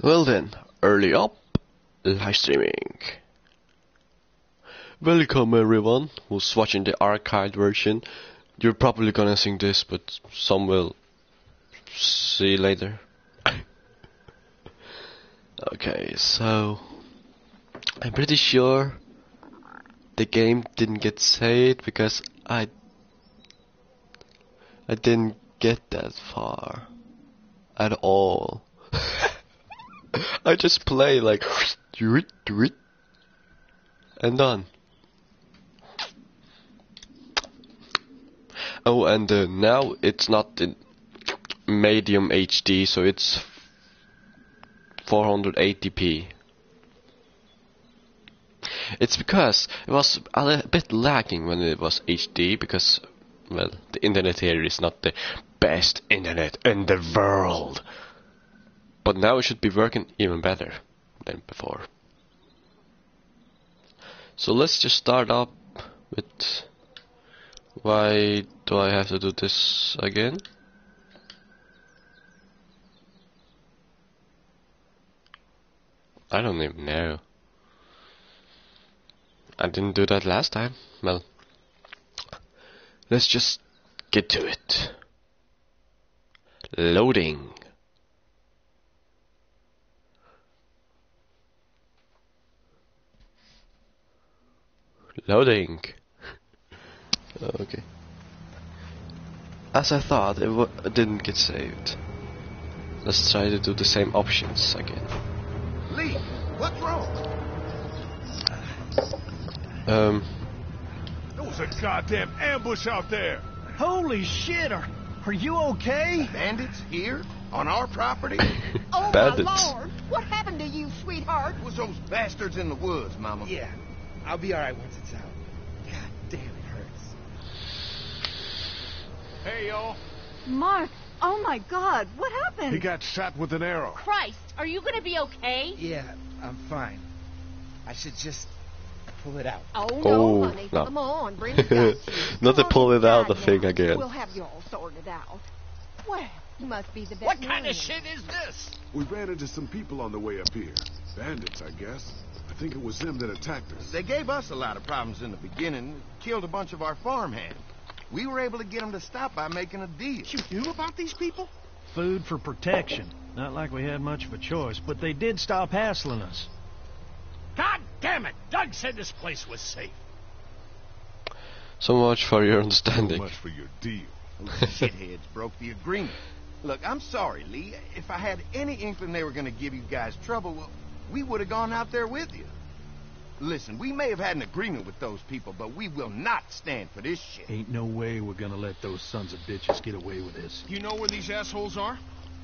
Well then, early up, live streaming. Welcome everyone who's watching the archived version. You're probably gonna sing this, but some will see later. Okay, so I'm pretty sure the game didn't get saved because I didn't get that far at all. I just play like do it and done. Oh, and now it's not in medium HD, so it's 480p. It's because it was a bit lagging when it was HD because, well, the internet here is not the best internet in the world. But now it should be working even better than before. So let's just start up with... Why do I have to do this again? I don't even know. I didn't do that last time. Well, let's just get to it. Loading. Loading. Okay. As I thought, it didn't get saved. Let's try to do the same options again. Lee, what's wrong? There was a goddamn ambush out there. Holy shit, are you okay? Bandits here? On our property? Oh, Bandits. my Lord! What happened to you, sweetheart? It was those bastards in the woods, Mama. Yeah, I'll be alright once it's out. God damn, it hurts. Hey, y'all. Mark, oh my God, what happened? He got shot with an arrow. Christ, are you gonna be okay? Yeah, I'm fine. I should just pull it out. Oh, no, Oh, honey. no. Come on, Brenda got you. Not to Come on pull it out the inside thing now. again. We'll have you all sorted out. Well, you must be the best. What kind of shit is this? We ran into some people on the way up here. Bandits, I guess. I think it was them that attacked us. They gave us a lot of problems in the beginning. Killed a bunch of our farmhands. We were able to get them to stop by making a deal. You knew about these people? Food for protection. Not like we had much of a choice, but they did stop hassling us. God damn it! Doug said this place was safe. So much for your So understanding. much for your deal. Those shitheads broke the agreement. Look, I'm sorry, Lee. If I had any inkling they were going to give you guys trouble, well, we would have gone out there with you. Listen, we may have had an agreement with those people, but we will not stand for this shit. Ain't no way we're gonna let those sons of bitches get away with this. You know where these assholes are?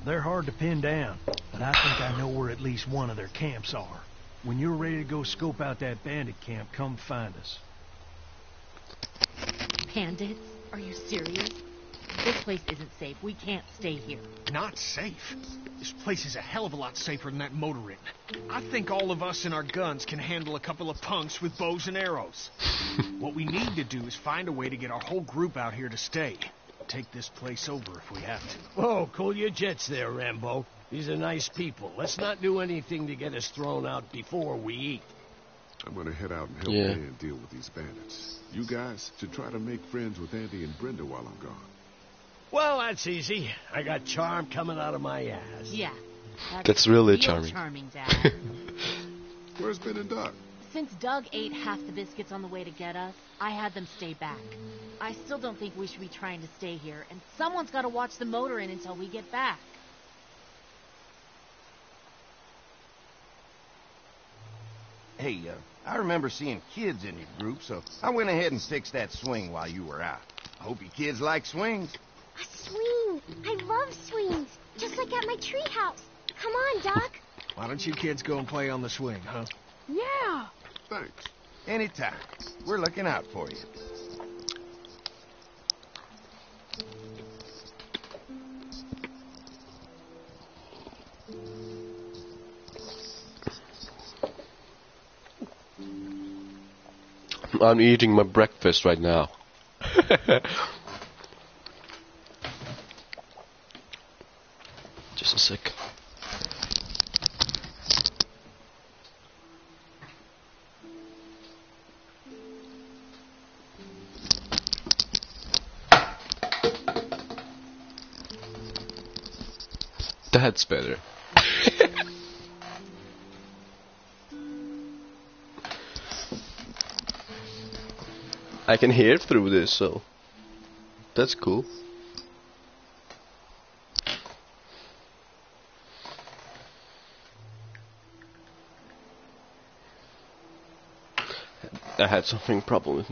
They're hard to pin down, but I think I know where at least one of their camps are. When you're ready to go scope out that bandit camp, come find us. Bandits? Are you serious? This place isn't safe. We can't stay here. Not safe. This place is a hell of a lot safer than that motor inn. I think all of us and our guns can handle a couple of punks with bows and arrows. What we need to do is find a way to get our whole group out here to stay. Take this place over if we have to. Whoa, cool your jets there, Rambo. These are nice people. Let's not do anything to get us thrown out before we eat. I'm gonna head out and help Yeah. Dan deal with these bandits. You guys should try to make friends with Andy and Brenda while I'm gone. Well, that's easy. I got charm coming out of my ass. Yeah. That's really real charming. charming, Dad. Where's Ben and Doug? Since Doug ate half the biscuits on the way to get us, I had them stay back. I still don't think we should be trying to stay here, and someone's got to watch the motor inn until we get back. Hey, I remember seeing kids in your group, so I went ahead and fixed that swing while you were out. Hope you kids like swings. A swing! I love swings! Just like at my treehouse. Come on, Doc. Why don't you kids go and play on the swing, huh? Yeah. Thanks. Anytime. We're looking out for you. I'm eating my breakfast right now. Just a sec. That's better. I can hear through this, so that's cool. I had something problem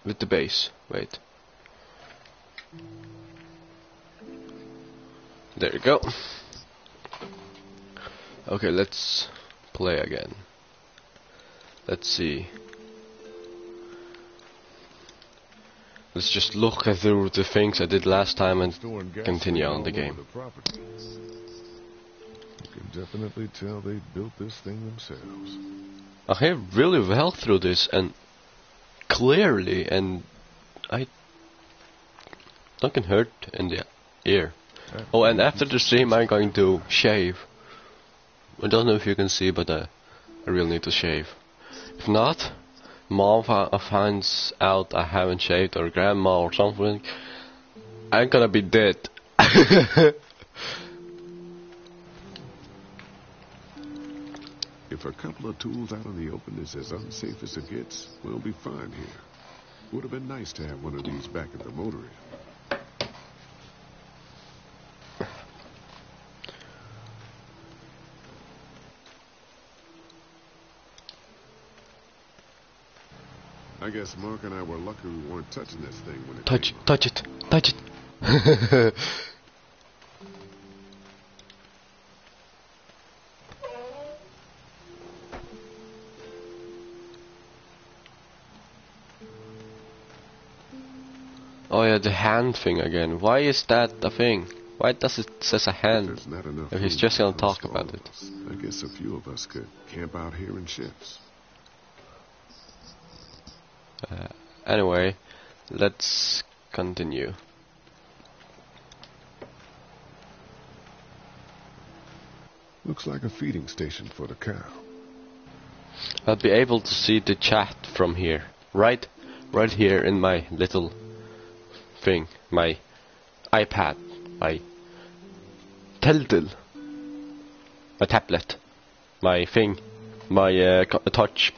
with the bass. Wait. There you go. Okay, let's play again. Let's see. Let's just look through the things I did last time and continue on the game. You can definitely tell they built this thing themselves. I hear really well through this and clearly, and I don't get hurt in the ear. Oh, and after the stream I'm going to shave. I don't know if you can see, but I really need to shave. If not, Mom finds out I haven't shaved, or Grandma or something, I'm gonna be dead. If a couple of tools out in the open is as unsafe as it gets, we'll be fine here. Would have been nice to have one of these back at the motor inn. I guess Mark and I were lucky we weren't touching this thing when it touch came up. it, touch it. Oh yeah, the hand thing again. Why is that a thing? Why does it says a hand? There's not enough If he's room just gonna for talk all about of it. us. I guess a few of us could camp out here in shifts. Anyway, let's continue. Looks like a feeding station for the cow. I'll be able to see the chat from here. Right here in my little thing. My iPad. My Telltale. My tablet. My thing. My touch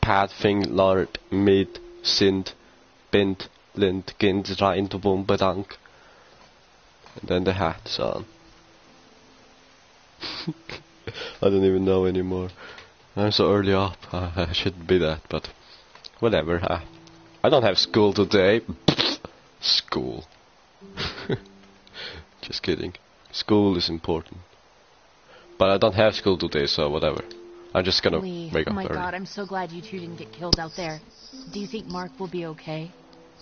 pad thing. Lord, mid, sind, bind, lind, kind, rein, to boom, bedank. And then the hat's on. I don't even know anymore. I'm so early up. I shouldn't be that, but whatever. I don't have school today. School. Just kidding. School is important. But I don't have school today, so whatever. I'm just gonna wake up oh my early. God, I'm so glad you two didn't get killed out there. Do you think Mark will be okay?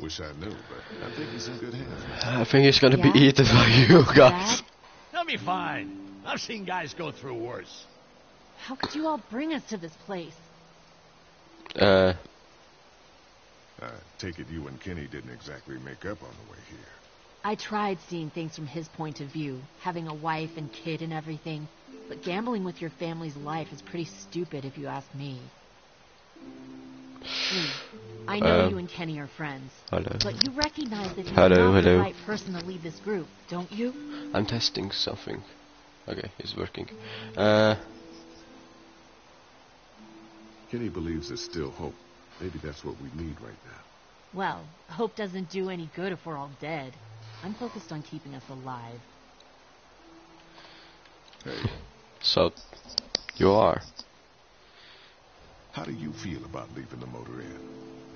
Wish I knew, but I think he's in good hands. I think he's gonna be Yeah? eaten by you guys. Dad? They'll be fine. I've seen guys go through worse. How could you all bring us to this place? I take it you and Kenny didn't exactly make up on the way here. I tried seeing things from his point of view, having a wife and kid and everything, but gambling with your family's life is pretty stupid if you ask me. I know you and Kenny are friends, Hello. but you recognize that he's Hello, not the hello. right person to lead this group, don't you? I'm testing something. Okay, it's working. Kenny believes there's still hope. Maybe that's what we need right now. Well, hope doesn't do any good if we're all dead. I'm focused on keeping us alive. Hey, So, you are. how do you feel about leaving the motor inn?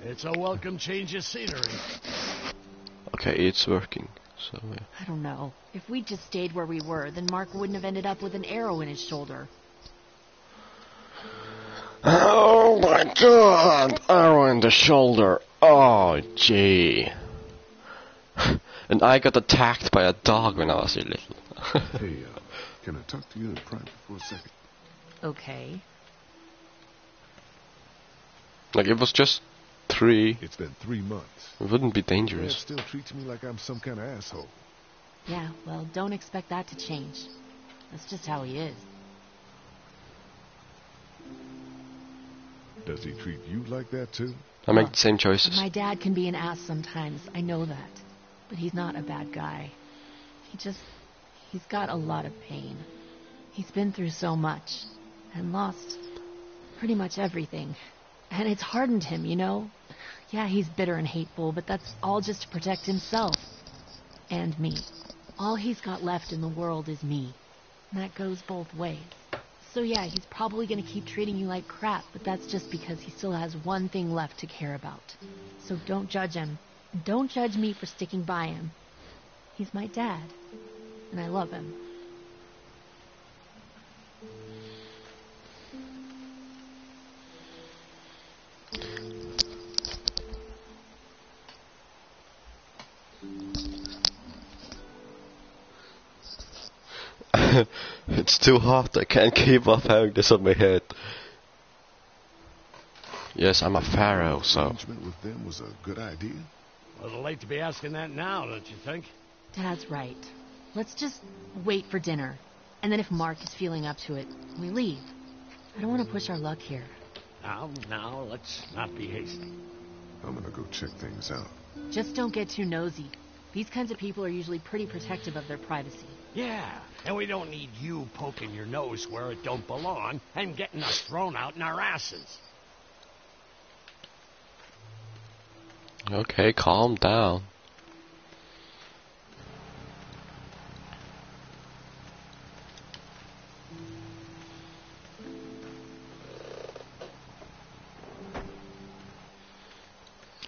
It's a welcome change of scenery. Okay, it's working. So, yeah. I don't know. If we'd just stayed where we were, then Mark wouldn't have ended up with an arrow in his shoulder. Oh my god! Arrow in the shoulder. Oh, gee. And I got attacked by a dog when I was little. Hey, can I talk to you in private for a second? Okay. Like, it was just 3. It's been 3 months. It wouldn't be Dad dangerous. still treats me like I'm some kind of asshole. Yeah, well, don't expect that to change. That's just how he is. Does he treat you like that too? I make the same choices. My dad can be an ass sometimes, I know that. But he's not a bad guy. He's got a lot of pain. He's been through so much and lost pretty much everything. And it's hardened him, you know? Yeah, he's bitter and hateful, but that's all just to protect himself. And me. All he's got left in the world is me. And that goes both ways. So yeah, he's probably gonna keep treating you like crap, but that's just because he still has one thing left to care about. So don't judge him. Don't judge me for sticking by him. He's my dad. And I love him. It's too hot, I can't keep up having this on my head. Yes, I'm a pharaoh, so... Arrangement with them was a good idea. A little late to be asking that now, don't you think? Dad's right. Let's just wait for dinner. And then if Mark is feeling up to it, we leave. I don't want to push our luck here. Now, let's not be hasty. I'm gonna go check things out. Just don't get too nosy. These kinds of people are usually pretty protective of their privacy. Yeah, and we don't need you poking your nose where it don't belong and getting us thrown out in our asses. Okay, calm down.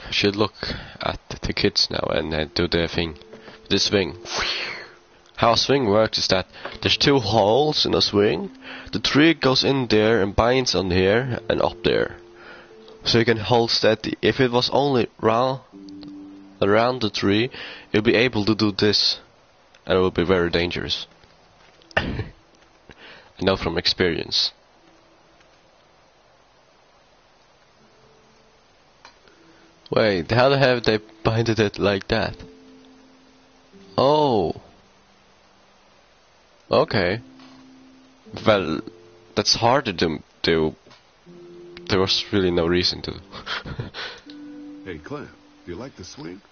I should look at the kids now and do their thing. The swing. How a swing works is that there's two holes in a swing. The tree goes in there and binds on here and up there. So you can hold steady. If it was only around the tree, you'll be able to do this. And it will be very dangerous. I know from experience. Wait, how the hell have they binded it like that? Oh. Okay. Well, that's harder to do. There was really no reason to. Hey, Clem, do you like the swing?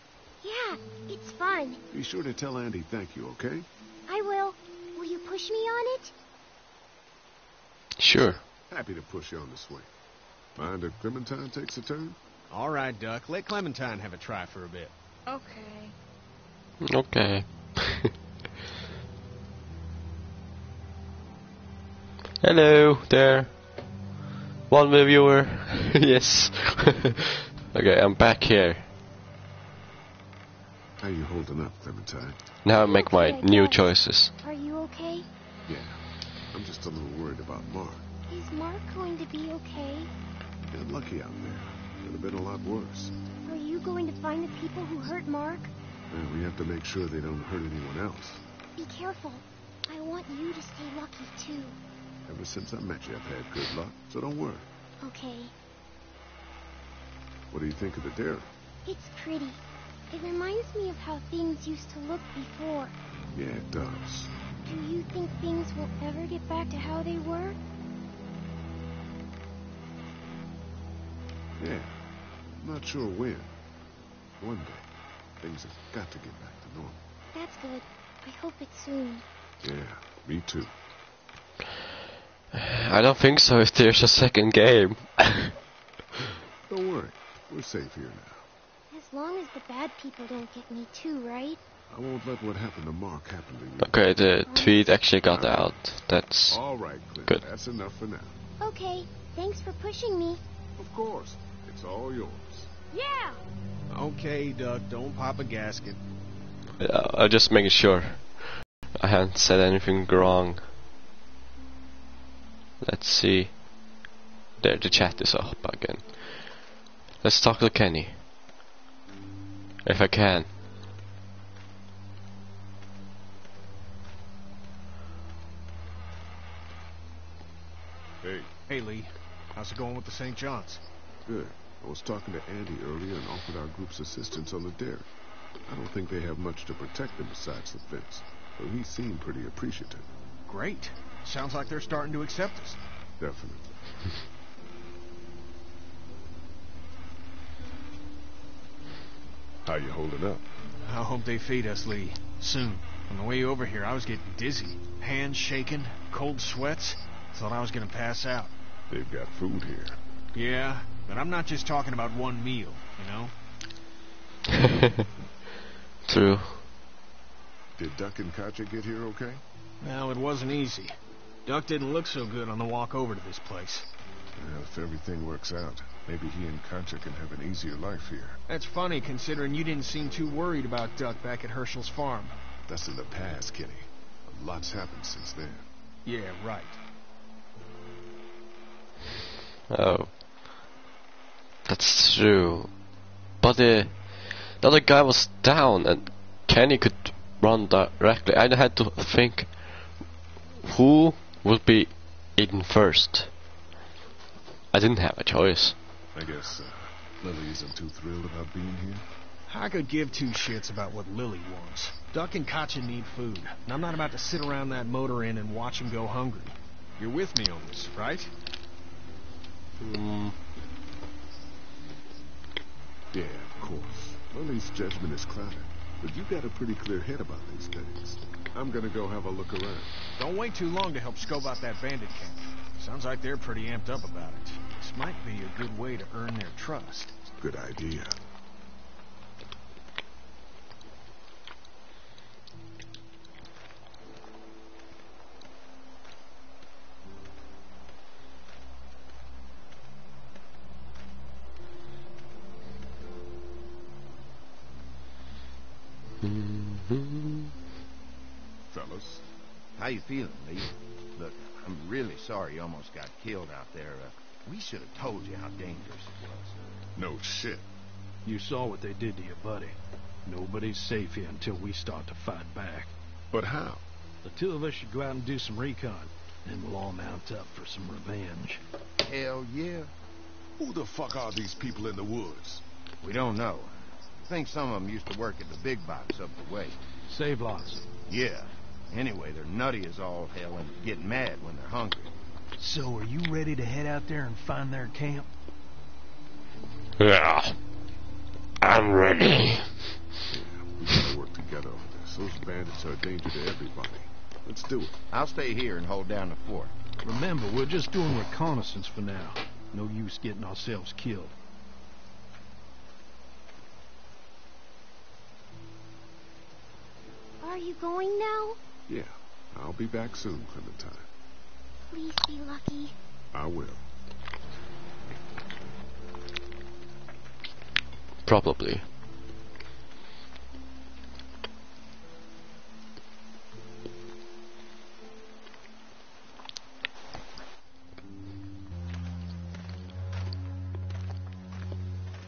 Yeah, it's fun. Be sure to tell Andy thank you, okay? I will. Will you push me on it? Sure. Happy to push you on the swing. Mind if Clementine takes a turn? All right, Duck. Let Clementine have a try for a bit. Okay. Okay. Hello there. One viewer. Yes. Okay, I'm back here. How you holding up, Clementine? Now I make my Okay, new yes. choices. Are you okay? Yeah. I'm just a little worried about Mark. Is Mark going to be okay? Got lucky out there. Could have been a lot worse. Are you going to find the people who hurt Mark? And we have to make sure they don't hurt anyone else. Be careful. I want you to stay lucky, too. Ever since I met you, I've had good luck, so don't worry. Okay. What do you think of the dairy? It's pretty. It reminds me of how things used to look before. Yeah, it does. Do you think things will ever get back to how they were? Yeah. I'm not sure when. One day, things have got to get back to normal. That's good. I hope it's soon. Yeah, me too. I don't think so if there's a second game. Don't worry. We're safe here now. As long as the bad people don't get me too, right? I won't let what happened to Mark happen to you. Okay, the tweet actually got out. That's All right, Clint. good. That's enough for now. Okay, thanks for pushing me. Of course. It's all yours. Yeah! Okay, Duck. Don't pop a gasket. I'm just making sure I haven't said anything wrong. Let's see. There, the chat is up again. Let's talk to Kenny. If I can. Hey, Hey, Lee. How's it going with the St. John's? good. I was talking to Andy earlier and offered our group's assistance on the dairy. I don't think they have much to protect them besides the fence, though he seemed pretty appreciative. Great. Sounds like they're starting to accept us. Definitely. How you holding up? I hope they feed us, Lee. Soon. On the way over here, I was getting dizzy. Hands shaking, cold sweats. Thought I was gonna pass out. They've got food here. Yeah, but I'm not just talking about one meal, you know? True. Did Duck and Katja get here okay? Well, it wasn't easy. Duck didn't look so good on the walk over to this place. Well, if everything works out, maybe he and Katja can have an easier life here. That's funny, considering you didn't seem too worried about Duck back at Herschel's farm. That's in the past, Kenny. A lot's happened since then. Yeah, right. Oh. That's true. But the other guy was down and Kenny could run directly. I had to think who would be eaten first. I didn't have a choice. I guess Lily isn't too thrilled about being here. I could give two shits about what Lily wants. Duck and Katja need food, and I'm not about to sit around that motor inn and watch them go hungry. You're with me on this, right? Yeah, of course. Lily's judgment is clouded, but you got a pretty clear head about these things. I'm gonna go have a look around. Don't wait too long to help scope out that bandit camp. Sounds like they're pretty amped up about it. This might be a good way to earn their trust. Good idea. Fellas, How you feeling, Lee? Look, I'm really sorry you almost got killed out there. We should have told you how dangerous it was. no shit. You saw what they did to your buddy. Nobody's safe here until we start to fight back. But how? The two of us should go out and do some recon. Then we'll all mount up for some revenge. Hell yeah. Who the fuck are these people in the woods? We don't know. I think some of them used to work at the big box up the way. Save lots. Yeah. Anyway, they're nutty as all hell and get mad when they're hungry. So are you ready to head out there and find their camp? Yeah. I'm ready. Yeah, we gotta work together on this. Those bandits are a danger to everybody. Let's do it. I'll stay here and hold down the fort. Remember, we're just doing reconnaissance for now. No use getting ourselves killed. Are you going now? Yeah, I'll be back soon, Clementine. Please be lucky. I will. Probably.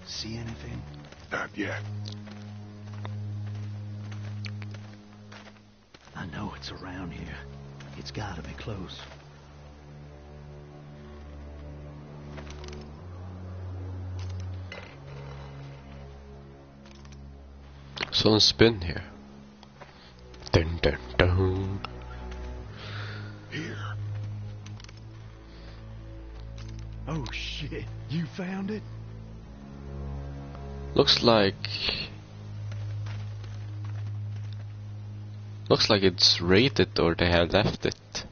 See anything? Not yet. I know it's around here. It's gotta be close. Someone's been here. Dun dun dun. Here. Oh shit, you found it? Looks like it's raided or they have left it.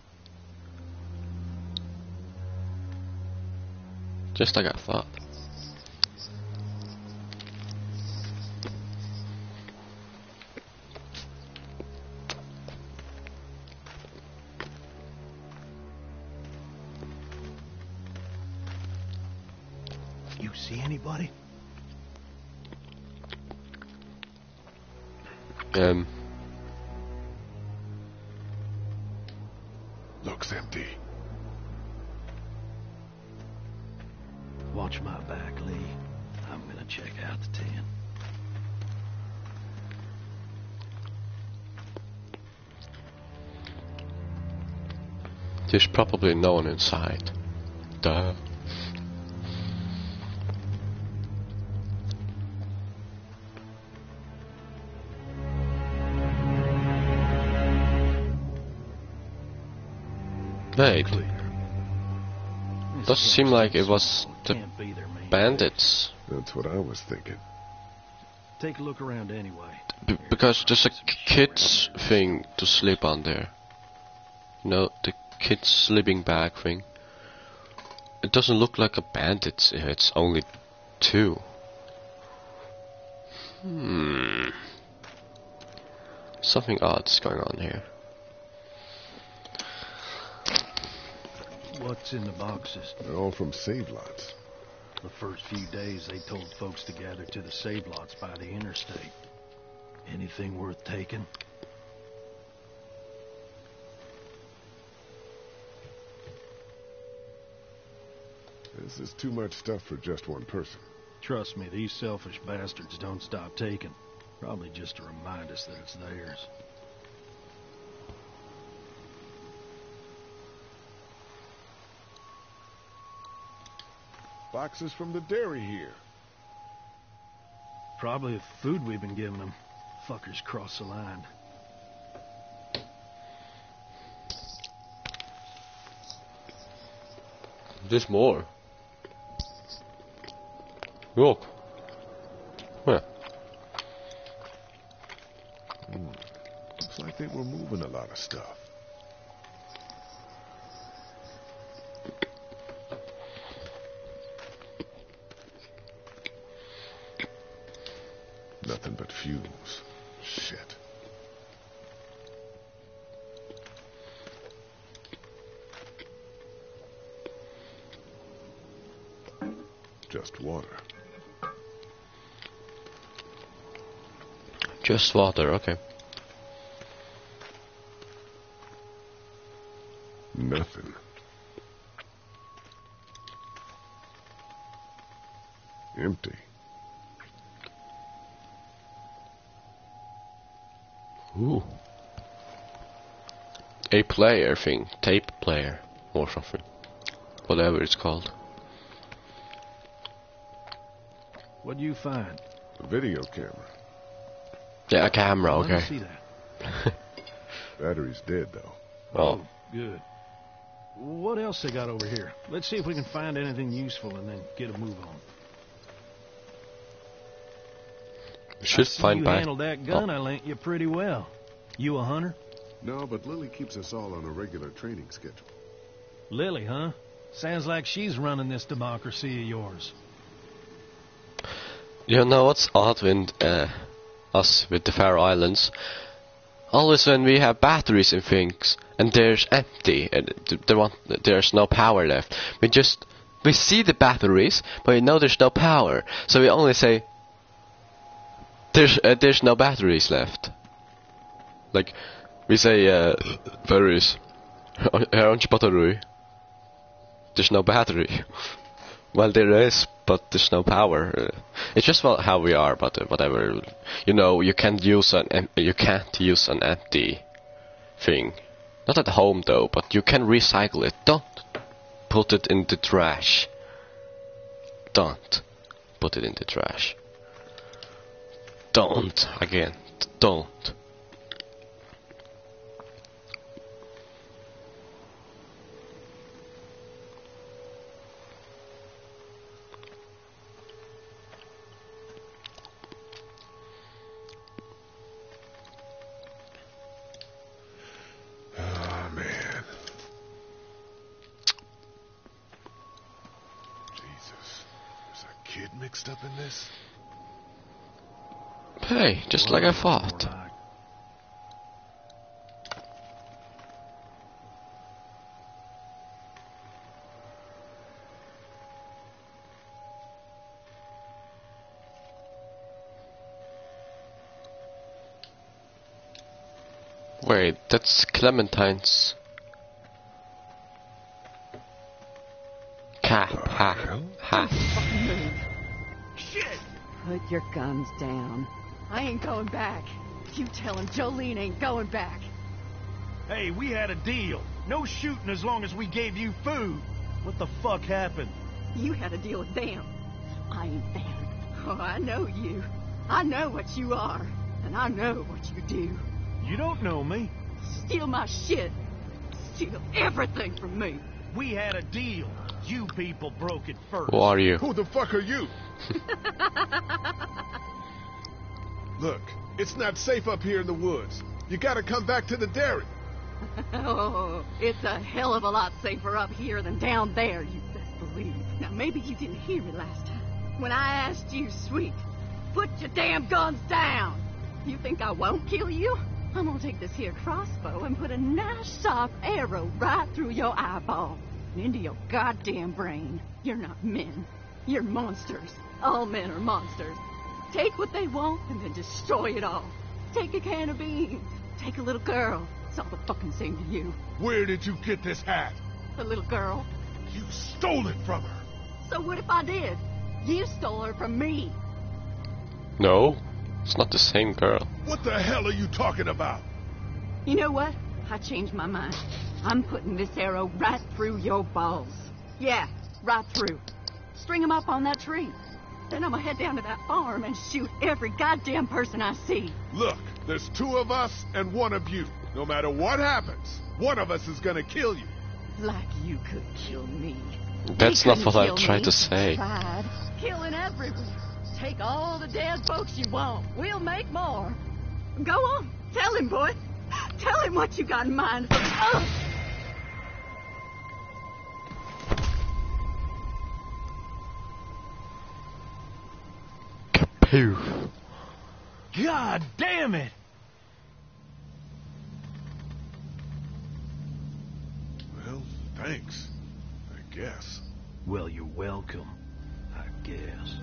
Just like I thought. You see anybody? Looks empty. Watch my back, Lee. I'm gonna check out the tent. There's probably no one inside. Duh. Wait, does seem like it was the bandits. That's what I was thinking. take a look around anyway. Because there's a kids thing to sleep on there. You know, the kids sleeping bag thing. It doesn't look like a bandit if it's only 2. Something odd is going on here. What's in the boxes? They're all from save lots. The first few days they told folks to gather to the save lots by the interstate. Anything worth taking? This is too much stuff for just one person. Trust me, these selfish bastards don't stop taking. Probably just to remind us that it's theirs. Boxes from the dairy here. Probably the food we've been giving them. Fuckers cross the line. There's more. Look. Where? Looks like they were moving a lot of stuff. Nothing but fumes. Shit. Just water. Just water, okay. Nothing. Empty. Ooh. A player thing, tape player or something. Whatever it's called. What'd you find? A video camera. Yeah, a camera, Let me okay. see that. Battery's dead, though. Oh. Good. What else they got over here? Let's see if we can find anything useful and then get a move on. Should find you back. handled that gun I lent you pretty well. You a hunter? No, but Lily keeps us all on a regular training schedule. Lily, huh? Sounds like she's running this democracy of yours. You know what's odd with us with the Faroe Islands? Always when we have batteries and things, and there's empty, and there's no power left, we see the batteries, but we know there's no power, so we only say there's no batteries left. Like we say faroese, här har battery. There's no battery. Well, there is, but there's no power. It's just how we are, but whatever. You know, you can't use an empty thing. Not at home though, but you can recycle it. Don't put it in the trash. Don't put it in the trash. Don't again. Don't. Oh, man. Jesus. There's a kid mixed up in this? Hey, just like I thought. Alright. Wait, that's Clementine's cap. Ha. Shit! Put your guns down. I ain't going back. You tell him Jolene ain't going back. Hey, we had a deal. No shooting as long as we gave you food. What the fuck happened? You had a deal with them. I ain't them. Oh, I know you. I know what you are. And I know what you do. You don't know me. Steal my shit. Steal everything from me. We had a deal. You people broke it first. Who are you? Who the fuck are you? Look, it's not safe up here in the woods. You gotta come back to the dairy. Oh, it's a hell of a lot safer up here than down there, you best believe. Now, maybe you didn't hear me last time. When I asked you, Sweet, put your damn guns down. You think I won't kill you? I'm gonna take this here crossbow and put a nice sharp arrow right through your eyeball and into your goddamn brain. You're not men. You're monsters. All men are monsters. Take what they want and then destroy it all. Take a can of beans. Take a little girl. It's all the fucking same to you. Where did you get this hat? A little girl. You stole it from her. So what if I did? You stole her from me. No, it's not the same girl. What the hell are you talking about? You know what? I changed my mind. I'm putting this arrow right through your balls. Yeah, right through. String them up on that tree. Then I'm gonna head down to that farm and shoot every goddamn person I see. Look, there's 2 of us and 1 of you. No matter what happens, one of us is gonna kill you. Like you could kill me. That's You not what I couldn't kill tried me. to say. Tried. Killing everywhere. Take all the dead folks you want. We'll make more. Go on. Tell him, boy. Tell him what you got in mind for us. Kapoof. God damn it! Well, thanks. I guess. Well, you're welcome, I guess.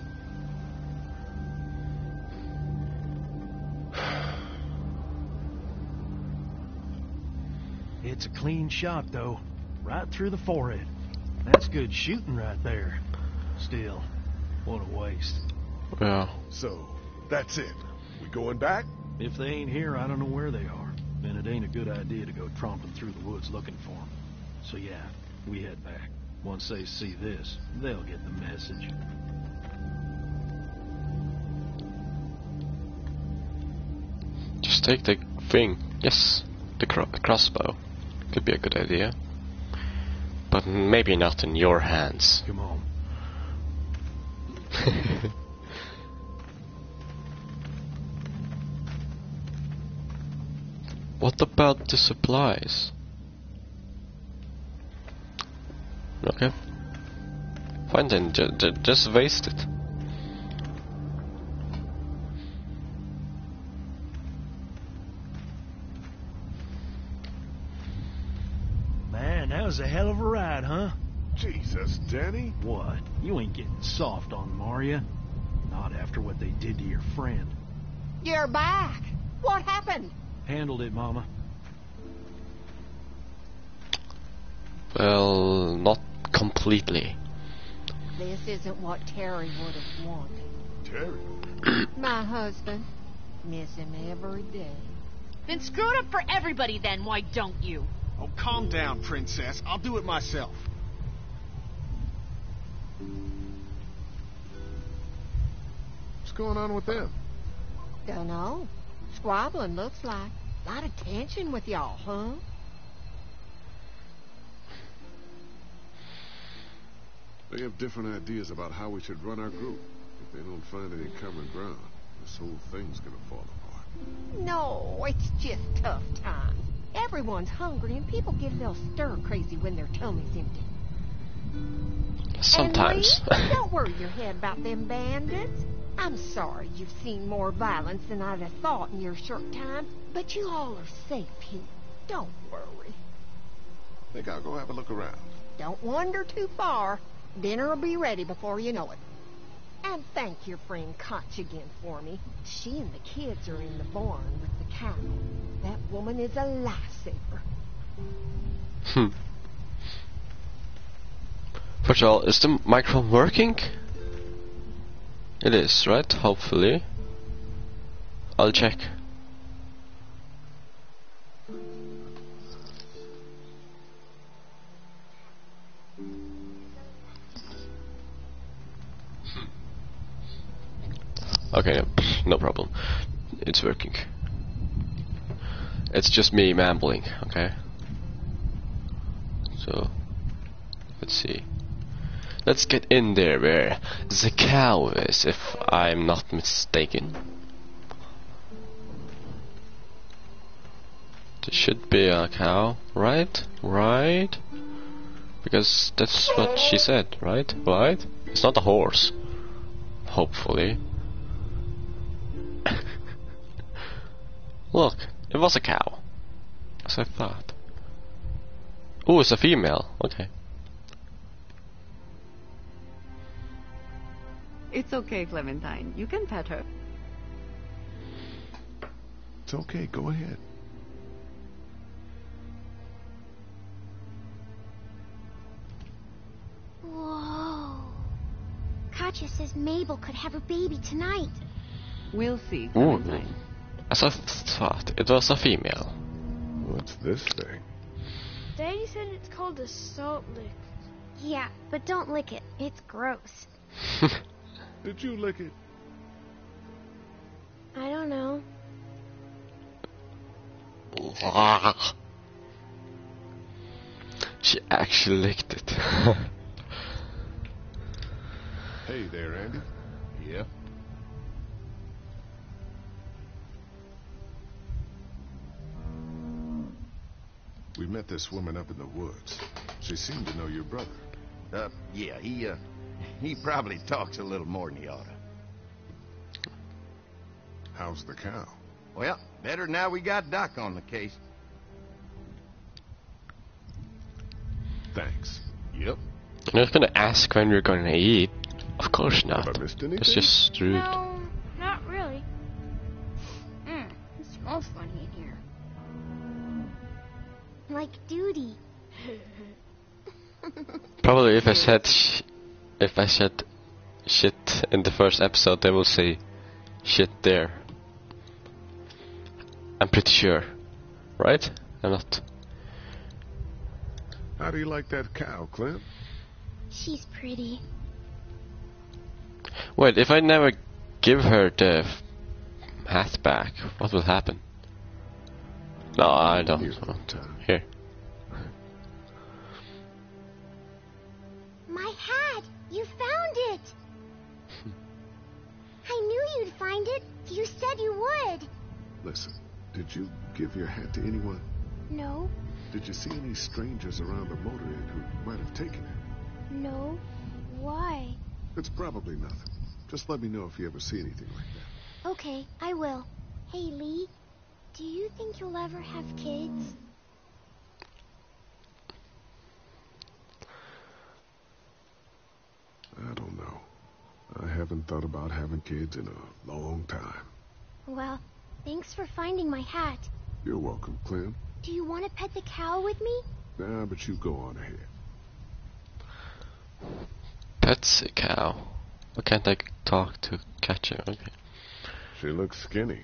It's a clean shot, though. Right through the forehead. That's good shooting right there. Still, what a waste. Yeah. So, that's it. We going back? If they ain't here, I don't know where they are. And it ain't a good idea to go tromping through the woods looking for them. So yeah, we head back. Once they see this, they'll get the message. Just take the thing. Yes, the crossbow. Could be a good idea. But maybe not in your hands. Come on. What about the supplies? Okay. Fine then, just waste it. Man, that was a hell of a ride, huh? Jesus, Danny. What? You ain't getting soft on them, are you? Not after what they did to your friend. You're back. What happened? Handled it, Mama. Well, not completely. This isn't what Terry would have wanted. Terry? My husband. Miss him every day. Then screw it up for everybody then, why don't you? Oh, calm down, Princess. I'll do it myself. What's going on with them? Dunno. Squabbling, looks like. Lot of tension with y'all, huh? They have different ideas about how we should run our group. If they don't find any common ground, this whole thing's gonna fall apart. No, it's just tough times. Everyone's hungry and people get a little stir-crazy when their tummy's empty. Sometimes. And Lee, don't worry your head about them bandits. I'm sorry you've seen more violence than I'd have thought in your short time, but you all are safe here. Don't worry. Think I'll go have a look around. Don't wander too far. Dinner'll be ready before you know it. And thank your friend Koch again for me. She and the kids are in the barn with the cow. That woman is a lifesaver. First of all, is the microphone working? It is, right? Hopefully. I'll check. Okay, no problem. It's working. It's just me mumbling, okay? So, let's see. Let's get in there where the cow is, if I'm not mistaken. There should be a cow, right? Right? Because that's what she said, right? Right? It's not a horse. Hopefully. Look, it was a cow. As I thought. Oh, it's a female. Okay. It's okay, Clementine. You can pet her. It's okay, go ahead. Whoa. Katja says Mabel could have a baby tonight. We'll see, Ooh. Clementine. As I thought, it was a female. What's this thing? Daddy said it's called a salt lick. Yeah, but don't lick it. It's gross. Did you lick it? I don't know. She actually licked it. Hey there, Andy. Yeah? We met this woman up in the woods. She seemed to know your brother. Yeah, he probably talks a little more than he oughta. How's the cow? Well, better now we got Doc on the case. Thanks. Yep. You're not gonna ask when we're gonna eat. Of course not. Have I missed anything? It's just rude. No, not really. It smells funny in here. Like duty. Probably if I said shit in the first episode, they will say shit there. I'm pretty sure, right? I'm not. How do you like that cow, Clem? She's pretty. Wait, if I never give her the hat back, what will happen? No, I don't want. Here. My hat! You found it! I knew you'd find it. You said you would. Listen, did you give your hat to anyone? No, Did you see any strangers around the motor inn who might have taken it? no. Why? It's probably nothing. Just let me know if you ever see anything like that. Okay, I will. Hey, Lee, do you think you'll ever have kids? I don't know. I haven't thought about having kids in a long time. Well, thanks for finding my hat. You're welcome, Clem. Do you want to pet the cow with me? Nah, but you go on ahead. That's a cow. Why can't I talk to Katja? Okay. She looks skinny.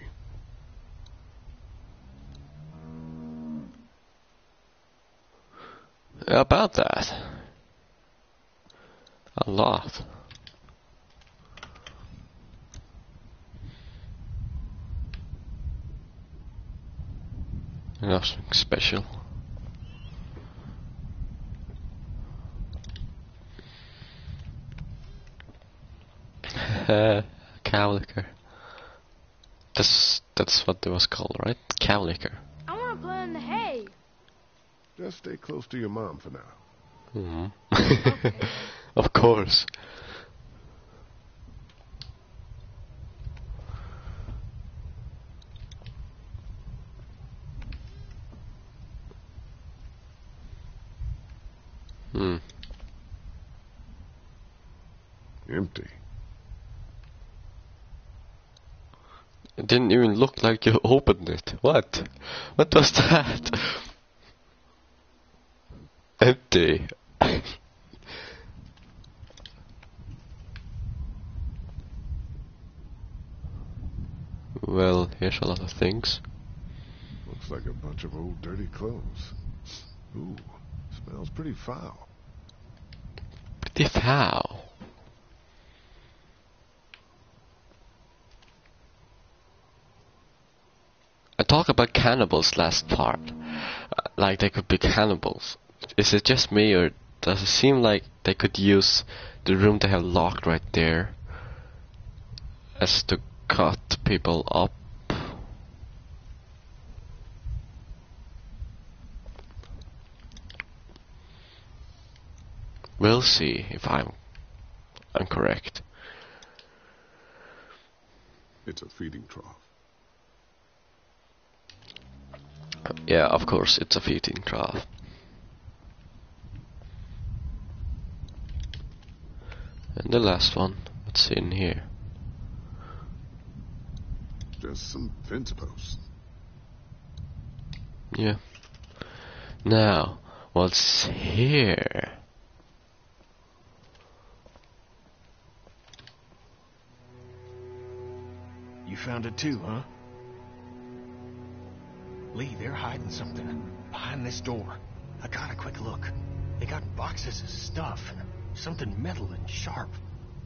About that. A lot. Nothing special. Cow liquor. That's what it was called, right? Cow liquor. I want to play in the hay. Just stay close to your mom for now. Mm-hmm. Of course. Empty. It didn't even look like you opened it. What? What was that? Empty. Well, here's a lot of things. Looks like a bunch of old dirty clothes. Ooh, smells pretty foul. Pretty foul. I talked about cannibals last part. Like they could be cannibals. Is it just me, or does it seem like they could use the room they have locked right there as to cut people up? We'll see if I'm correct. It's a feeding trough. Yeah, of course, it's a feeding trough. And the last one, what's in here? Just some fence posts. Yeah. Now, what's here? You found it too, huh? Lee, they're hiding something behind this door. I got a quick look. They got boxes of stuff, something metal and sharp.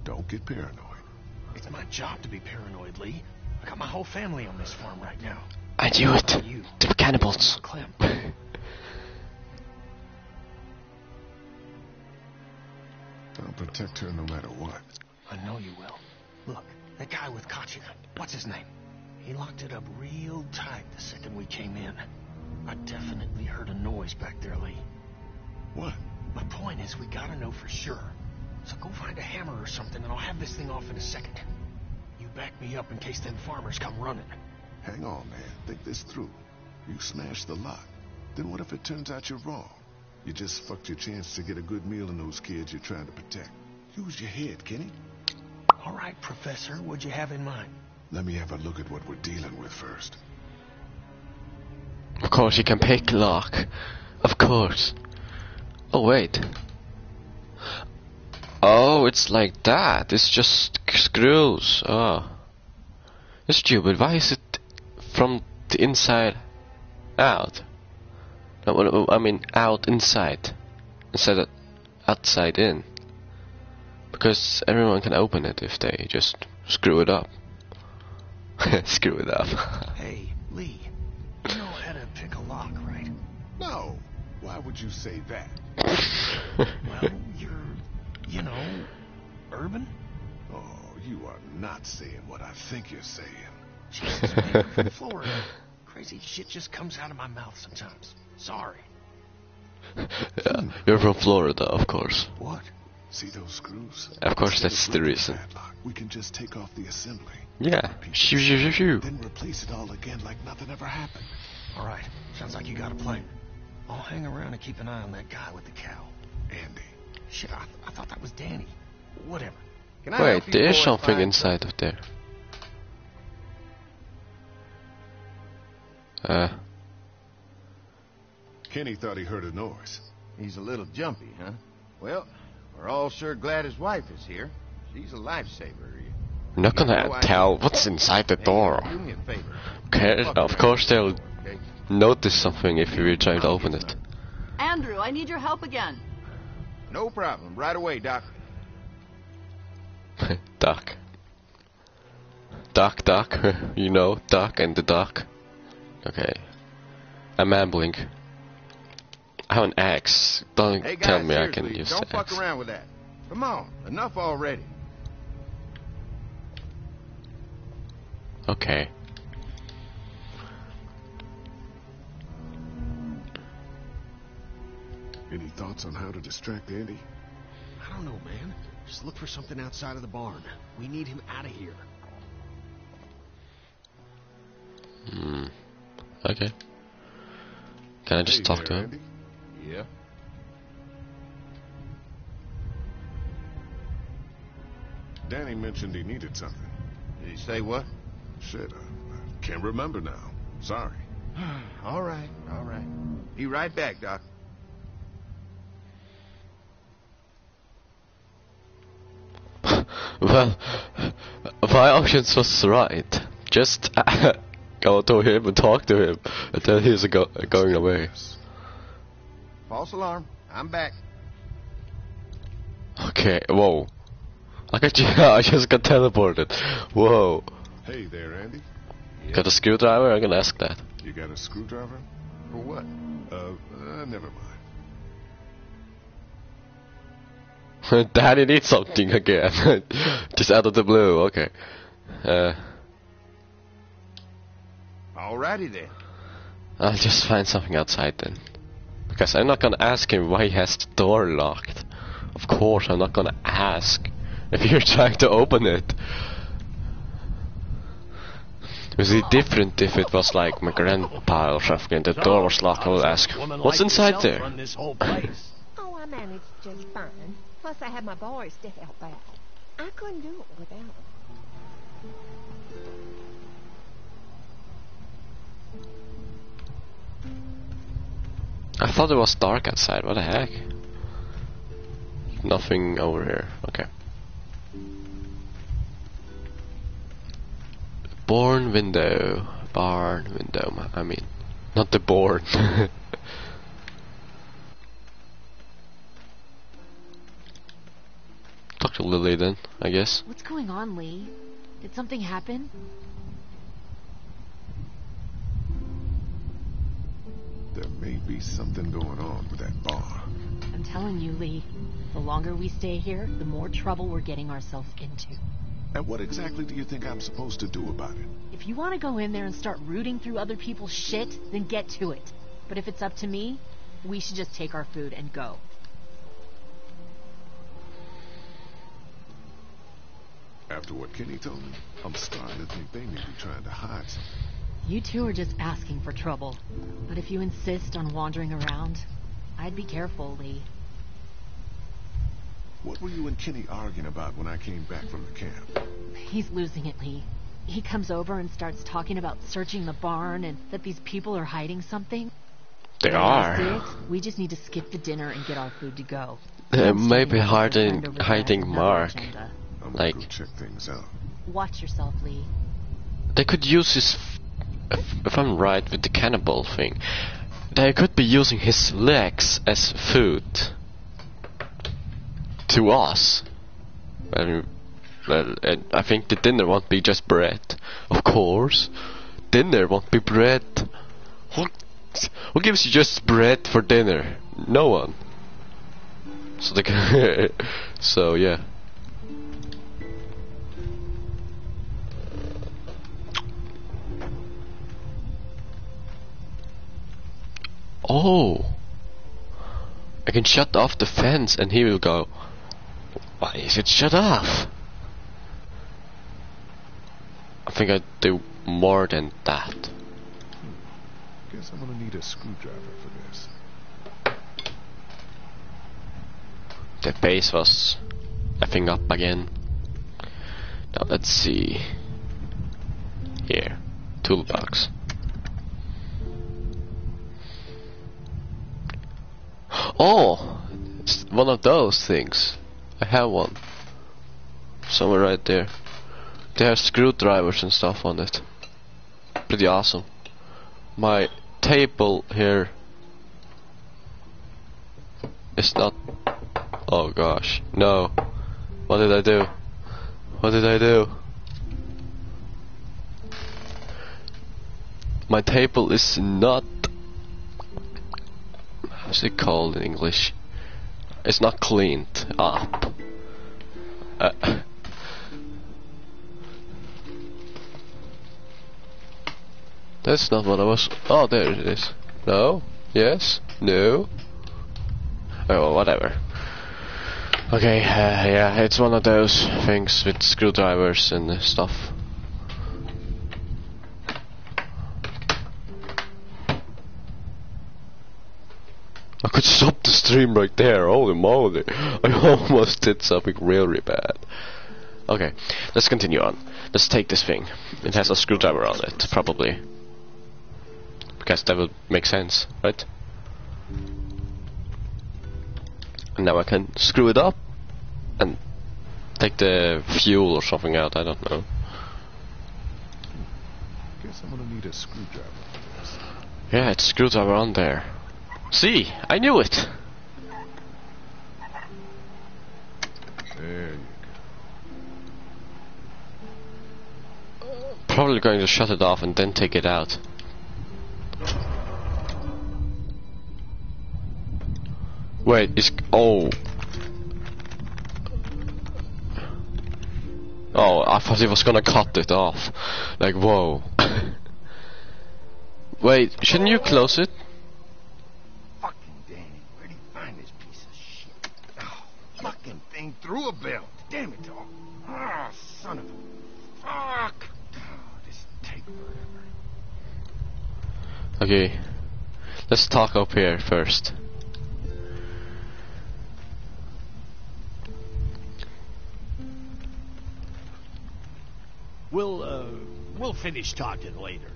Don't get paranoid. It's my job to be paranoid, Lee. I got my whole family on this farm right now. I knew it. You. The cannibals. Clem. I'll protect her no matter what. I know you will. Look, that guy with Katya, what's his name? He locked it up real tight the second we came in. I definitely heard a noise back there, Lee. What? My point is, we gotta know for sure. So go find a hammer or something, and I'll have this thing off in a second. You back me up in case them farmers come running. Hang on, man. Think this through. You smashed the lock. Then what if it turns out you're wrong? You just fucked your chance to get a good meal in those kids you're trying to protect. Use your head, Kenny. All right, Professor, what'd you have in mind? Let me have a look at what we're dealing with first. Of course, you can pick lock. Of course. Oh, wait. Oh, it's like that. It's just screws. Oh. It's stupid. Why is it from the inside out? No, I mean, out inside. Instead of outside in. Because everyone can open it if they just screw it up. Screw it up. Hey, Lee. You know how to pick a lock, right? No. Why would you say that? Well, you're, you know, urban? Oh, you are not saying what I think you're saying. Jesus, man, I'm from Florida. Crazy shit just comes out of my mouth sometimes. Sorry. Yeah, you're from Florida, of course. What? See those screws? Of course, Instead that's of the ripping reason. padlock, we can just take off the assembly. Yeah. Shoo, shoo, shoo, shoo. Then replace it all again like nothing ever happened. All right. Sounds like you got a plan. I'll hang around and keep an eye on that guy with the cow. Andy. Shit, I thought that was Danny. Whatever. Can I Wait, help you there's boys something find inside of there. Kenny thought he heard a noise. He's a little jumpy, huh? Well, we're all sure glad his wife is here. She's a lifesaver. I'm not gonna tell what's inside the door. Do me a favor. Okay, of course they'll Okay? notice something if you try to open it. Andrew, I need your help again. No problem. Right away, Doc. Duck. Duck. You know, duck and the duck. Okay. I'm ambling. I have an axe. Don't Hey tell guys, me I seriously, can use don't the fuck axe. around with that. Come on, enough already. Okay. Any thoughts on how to distract Andy? I don't know, man. Just look for something outside of the barn. We need him out of here. Okay. Can I just Hey talk there, to him? Andy. Yeah. Danny mentioned he needed something. Did he say what? Shit, I can't remember now. Sorry. All right. Be right back, Doc. Well, my options was right. Just go to him and talk to him until he's going away. False alarm. I'm back. Okay, whoa. I just got teleported. Whoa. Hey there, Andy. Got a screwdriver? I'm gonna ask that. You got a screwdriver? For what? Never mind. Daddy needs something again. Just out of the blue, okay. Alrighty then. I'll just find something outside then. Because I'm not gonna ask him why he has the door locked. Of course, I'm not gonna ask if you're trying to open it. It would be different if it was like my grandpa or something. The door was locked. I would ask, "What's inside there?" Oh, I managed just fine. Plus, I had my boys to help out. I couldn't do it without them. I thought it was dark outside. What the heck? Nothing over here. Okay. Barn window. Barn window. I mean, not the board. Talk to Lily then, I guess. What's going on, Lee? Did something happen? There may be something going on with that barn. I'm telling you, Lee. The longer we stay here, the more trouble we're getting ourselves into. And what exactly do you think I'm supposed to do about it? If you want to go in there and start rooting through other people's shit, then get to it. But if it's up to me, we should just take our food and go. After what Kenny told me, I'm starting to think they may be trying to hide something. You two are just asking for trouble. But if you insist on wandering around, I'd be careful, Lee. What were you and Kenny arguing about when I came back from the camp? He's losing it, Lee. He comes over and starts talking about searching the barn and that these people are hiding something. They are. That's it. We just need to skip the dinner and get our food to go. Maybe hiding Mark. I'm gonna Like, go check things out. Watch yourself, Lee. they could use his, if I'm right with the cannibal thing, they could be using his legs as food to us. Well, and I think the dinner won't be just bread. Of course, dinner won't be bread. Who gives you just bread for dinner? No one. So they can so yeah. Oh, I can shut off the fence and he will go, why is it shut off? I think I do more than that. Guess I'm gonna need a screwdriver for this. The base was effing up again. Now let's see. Here, toolbox. Oh, it's one of those things. I have one. Somewhere right there. They have screwdrivers and stuff on it. Pretty awesome. My table here is not... Oh gosh, no. What did I do? What did I do? My table is not... How's it called in English? It's not cleaned up. That's not what I was... Oh, there it is. No? Yes? No? Oh, well, whatever. Okay, yeah, it's one of those things with screwdrivers and stuff. I could stop the stream right there, holy moly. I almost did something really bad. Okay, let's continue on. Let's take this thing. It has a screwdriver on it, probably. Because that would make sense, right? And now I can screw it up and take the fuel or something out, I don't know. Guess I'm gonna need a screwdriver for this. Yeah, it's screwdriver on there. See, I knew it. There you go. Probably going to shut it off and then take it out. Wait, it's... Oh. Oh, I thought it was gonna cut it off. Like, whoa. Wait, shouldn't you close it? Fucking Danny, where'd he find this piece of shit? Oh, thing through a belt. Damn it, dog. Ah, son of a... Fuck! Oh, this take forever. Okay. Let's talk up here first. We'll finish talking later.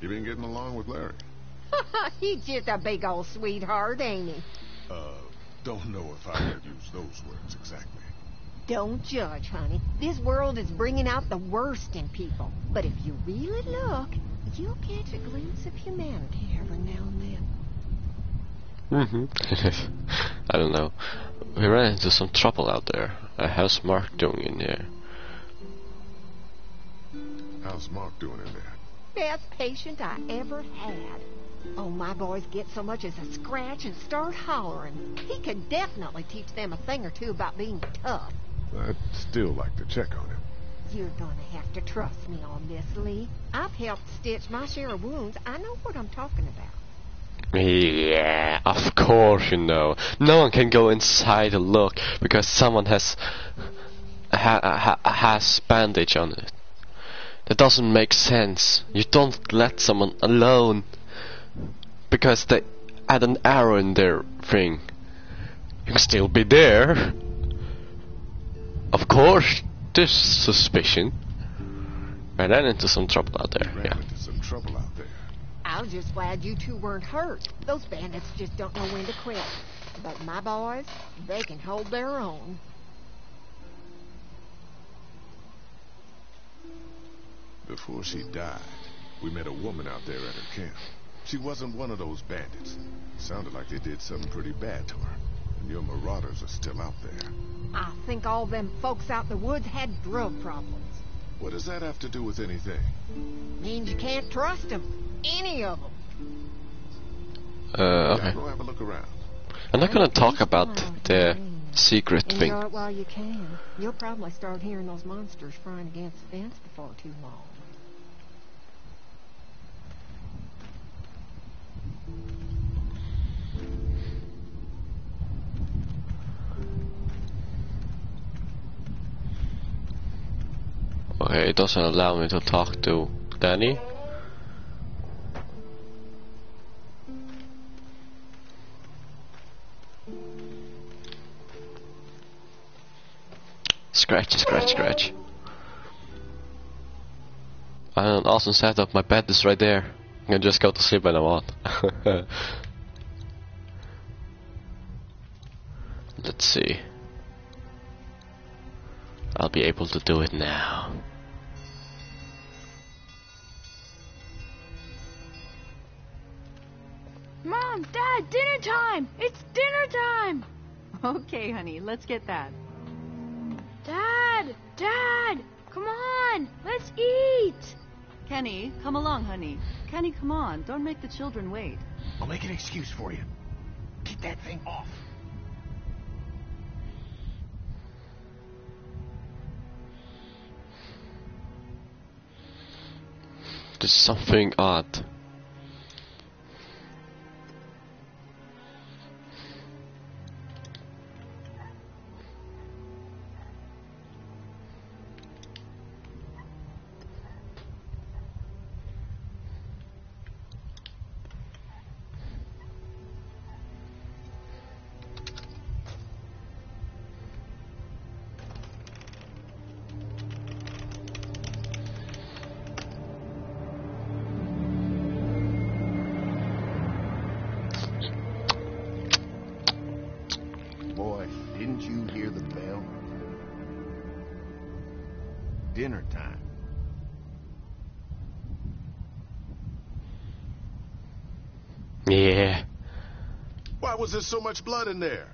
You been getting along with Larry? He's just a big old sweetheart, ain't he? Don't know if I would use those words exactly. Don't judge, honey. This world is bringing out the worst in people. But if you really look, you'll catch a glimpse of humanity every now and then. I don't know. We ran into some trouble out there. How's Mark doing in there? How's Mark doing in there? Best patient I ever had. Oh, my boys get so much as a scratch and start hollering. He could definitely teach them a thing or two about being tough. I'd still like to check on him. You're gonna have to trust me on this, Lee. I've helped stitch my share of wounds. I know what I'm talking about. Yeah, of course you know. No one can go inside to look because someone has has bandage on it. That doesn't make sense. You don't let someone alone because they had an arrow in their thing. You can still be there. Of course, there's suspicion. I ran into some trouble out there. Ran into some trouble out there. I was just glad you two weren't hurt. Those bandits just don't know when to quit. But my boys, they can hold their own. Before she died, we met a woman out there at her camp. She wasn't one of those bandits. Sounded like they did something pretty bad to her. And your marauders are still out there. I think all them folks out in the woods had drug problems. What does that have to do with anything? Means you can't trust them. Any of them. Okay. Go have a look around. I'm not gonna talk about the secret thing. Enjoy it while you can. You'll probably start hearing those monsters frying against the fence before too long. Okay, it doesn't allow me to talk to Danny. Scratch, scratch, scratch. An awesome setup. My bed is right there. I can just go to sleep when I want. Let's see. I'll be able to do it now. Mom, Dad, dinner time! It's dinner time! Okay, honey, let's get that. Dad! Dad! Come on! Let's eat! Kenny, come along, honey. Kenny, come on. Don't make the children wait. I'll make an excuse for you. Get that thing off. There's something odd. Boy, didn't you hear the bell? Dinner time. Yeah. Why was there so much blood in there?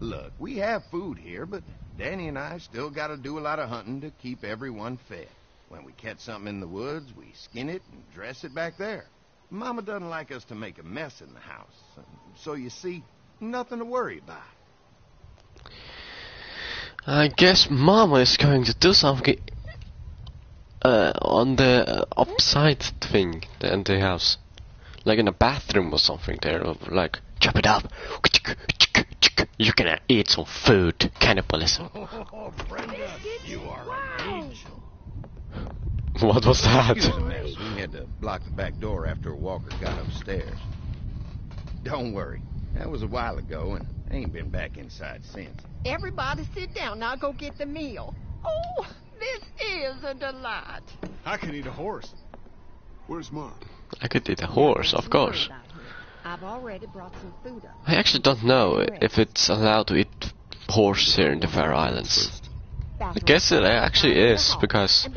Look, we have food here, but Danny and I still got to do a lot of hunting to keep everyone fed. When we catch something in the woods, we skin it and dress it back there. Mama doesn't like us to make a mess in the house, so you see, nothing to worry about. I guess Mama is going to do something on the upside thing in the house. Like in a bathroom or something there, or like Chop it up. You're gonna eat some food. Cannibalism. Oh, Brenda, you are an angel. What was that? It was a mess. We had to block the back door after Walker got upstairs. Don't worry. That was a while ago, and I ain't been back inside since. Everybody sit down. I'll go get the meal. Oh, this is a delight. I could eat a horse. Where's Mark? I could eat a horse, of course. I've already brought some food up. I actually don't know if it's allowed to eat horse here in the Faroe Islands. I guess it actually is, because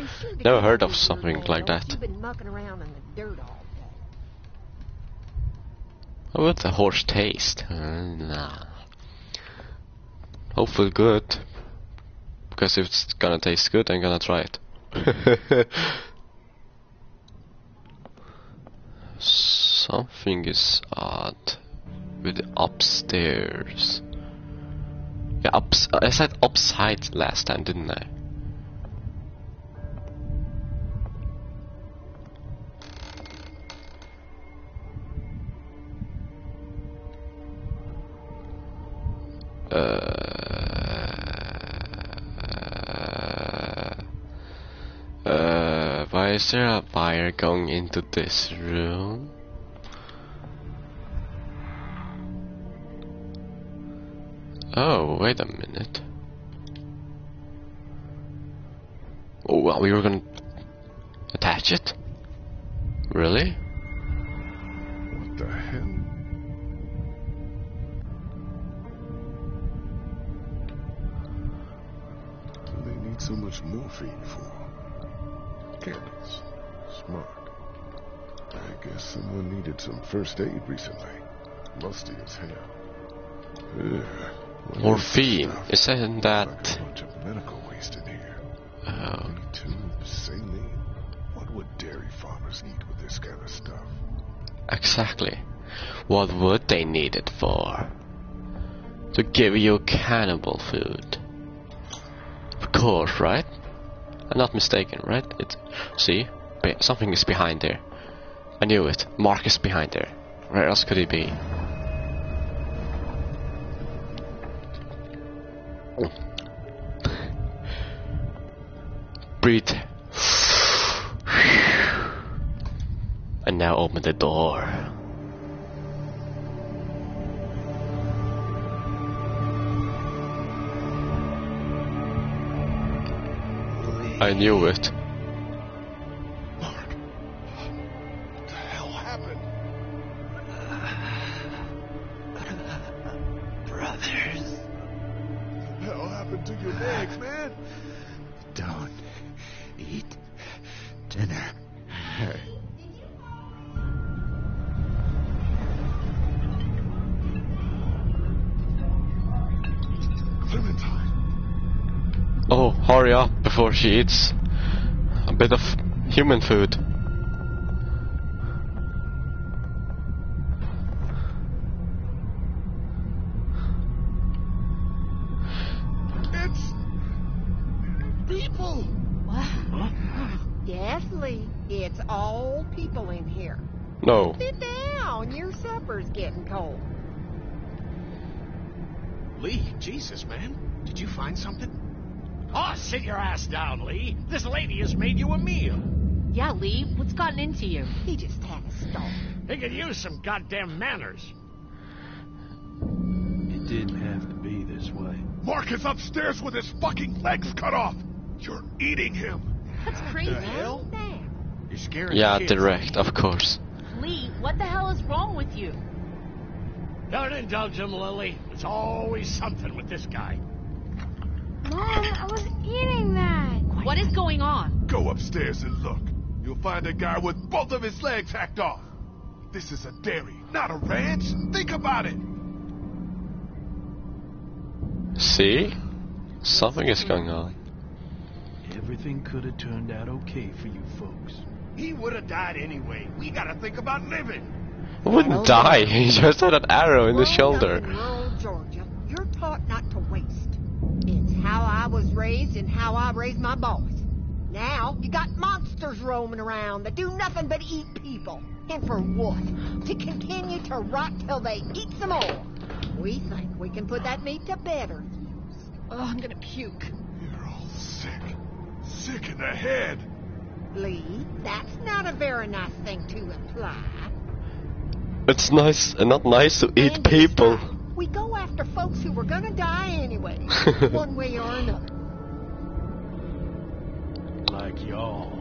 never heard of something like that. You've been mucking around in the dirt all day. How would the horse taste? Nah. Hopefully good. Because if it's gonna taste good, I'm gonna try it. Something is odd with the upstairs. Yeah, I said upside last time, didn't I? Why is there a wire going into this room? Oh, wait a minute. Oh, well, we were gonna attach it? Really? What the hell? What do they need so much morphine for? Candles. Smart. I guess someone needed some first aid recently. Musty as hell. Ugh. Morphine, isn't that? Like a bunch of medical waste in here. Oh. Tubes, saline. What would dairy farmers need with this kind of stuff? Exactly. What would they need it for? To give you cannibal food. Of course, right? I'm not mistaken, right? See? Something is behind there. I knew it. Mark is behind there. Where else could he be? Breathe. And now open the door. I knew it. Mark. What the hell happened? Brothers. What the hell happened to your legs, man? Don't eat dinner. Clementine. Oh, hurry up before she eats a bit of human food. It's people. Yes, Lee. It's all people in here. No. Sit down. Your supper's getting cold. Lee, Jesus, man. Did you find something? Oh, sit your ass down, Lee. This lady has made you a meal. Yeah, Lee, what's gotten into you? He just had a start. He could use some goddamn manners. It didn't have to be this way. Mark is upstairs with his fucking legs cut off. You're eating him. That's crazy. The hell? Damn. You're scaring Yeah, the kids. direct, of course. Lee, what the hell is wrong with you? Don't indulge him, Lily. There's always something with this guy. Mom, I was eating that. What is going on? Go upstairs and look. You'll find a guy with both of his legs hacked off. This is a dairy, not a ranch. Think about it. See? Something is going on. Everything could have turned out okay for you folks. He would have died anyway. We gotta think about living. I wouldn't die, he just had an arrow in the Growing up shoulder. in rural Georgia, you're taught not to waste. It's how I was raised and how I raised my boys. Now, you got monsters roaming around that do nothing but eat people. And for what? To continue to rot till they eat some more. We think we can put that meat to better. Oh, I'm gonna puke. You're all sick. Sick in the head. Lee, that's not a very nice thing to imply. It's nice and not nice to eat And people. besides, we go after folks who were gonna die anyway, one way or another. Like y'all.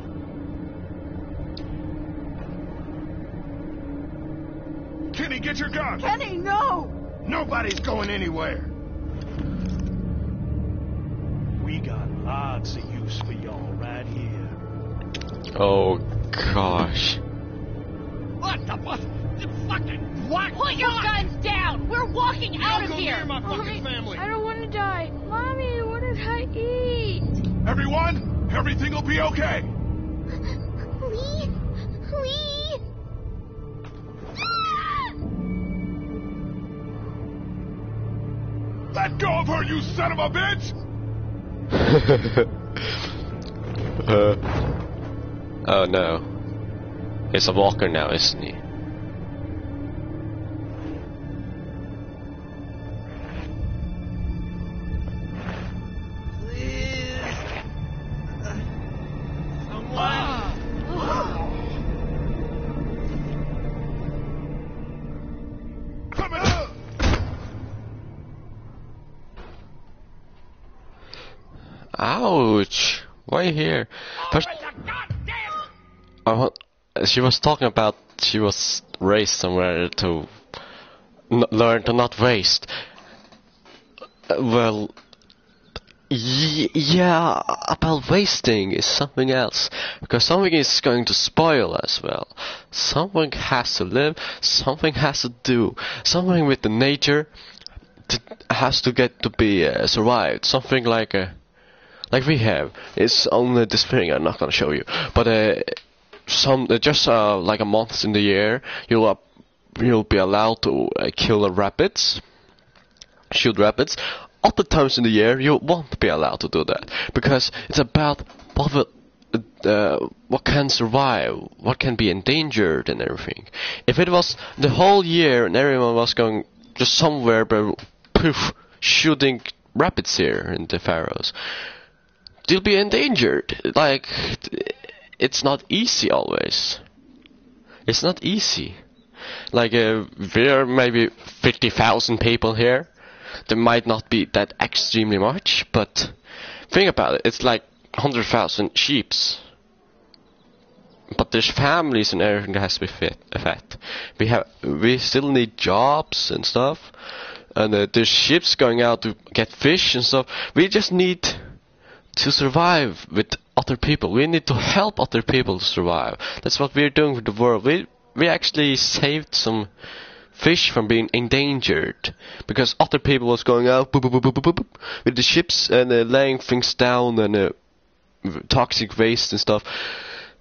Kenny, get your gun. Kenny, no! Nobody's going anywhere. We got lots of use for y'all right here. Oh gosh. What the what? Fucking what? Put your guns down! We're walking out of Don't go here! near my fucking family. I don't want to die. Mommy, what did I eat? Everyone, everything will be okay. Lee? Lee? Let go of her, you son of a bitch! Oh no. He's a walker now, isn't he? Coming up! Ouch! Why here? First, she was talking about she was raised somewhere to learn to not waste. Well, yeah, about wasting is something else, because something is going to spoil as well. Something has to live, something has to do, something with the nature has to get to be survived. Something like we have. It's only this thing I'm not gonna show you, but just like a month in the year, you'll be allowed to kill rabbits, shoot rabbits. Other times in the year, you won't be allowed to do that, because it's about what can survive, what can be endangered and everything. If it was the whole year and everyone was going just somewhere but poof, shooting rabbits here in the Faroes, they'll be endangered. Like, it's not easy always. It's not easy. Like, there are maybe 50,000 people here. There might not be that extremely much, but think about it. It's like 100,000 sheeps. But there's families and everything that has to be fed. We still need jobs and stuff. And there's ships going out to get fish and stuff. We just need to survive with other people. We need to help other people survive. That's what we're doing with the world. We actually saved some fish from being endangered because other people was going out boop, boop, boop, boop, boop, boop, with the ships and laying things down and toxic waste and stuff.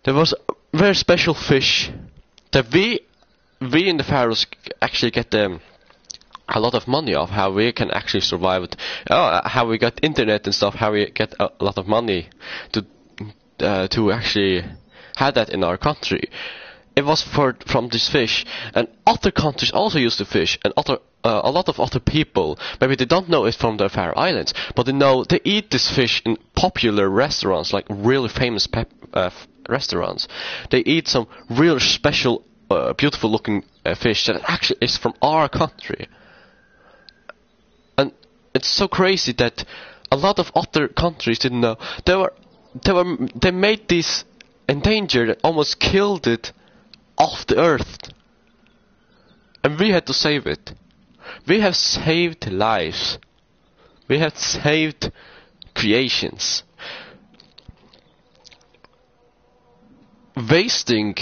There was a very special fish that we in the Faroes actually get a lot of money off. How we can actually survive it. How we got internet and stuff. How we get a lot of money to actually have that in our country. It was from this fish, and other countries also use the fish, and a lot of other people, maybe they don't know it from the Faroe Islands, but they eat this fish in popular restaurants, like really famous restaurants. They eat some real special, beautiful looking fish that actually is from our country. And it's so crazy that a lot of other countries didn't know. They made this endangered and almost killed it off the earth, and we had to save it. We have saved lives. We have saved creations. Wasting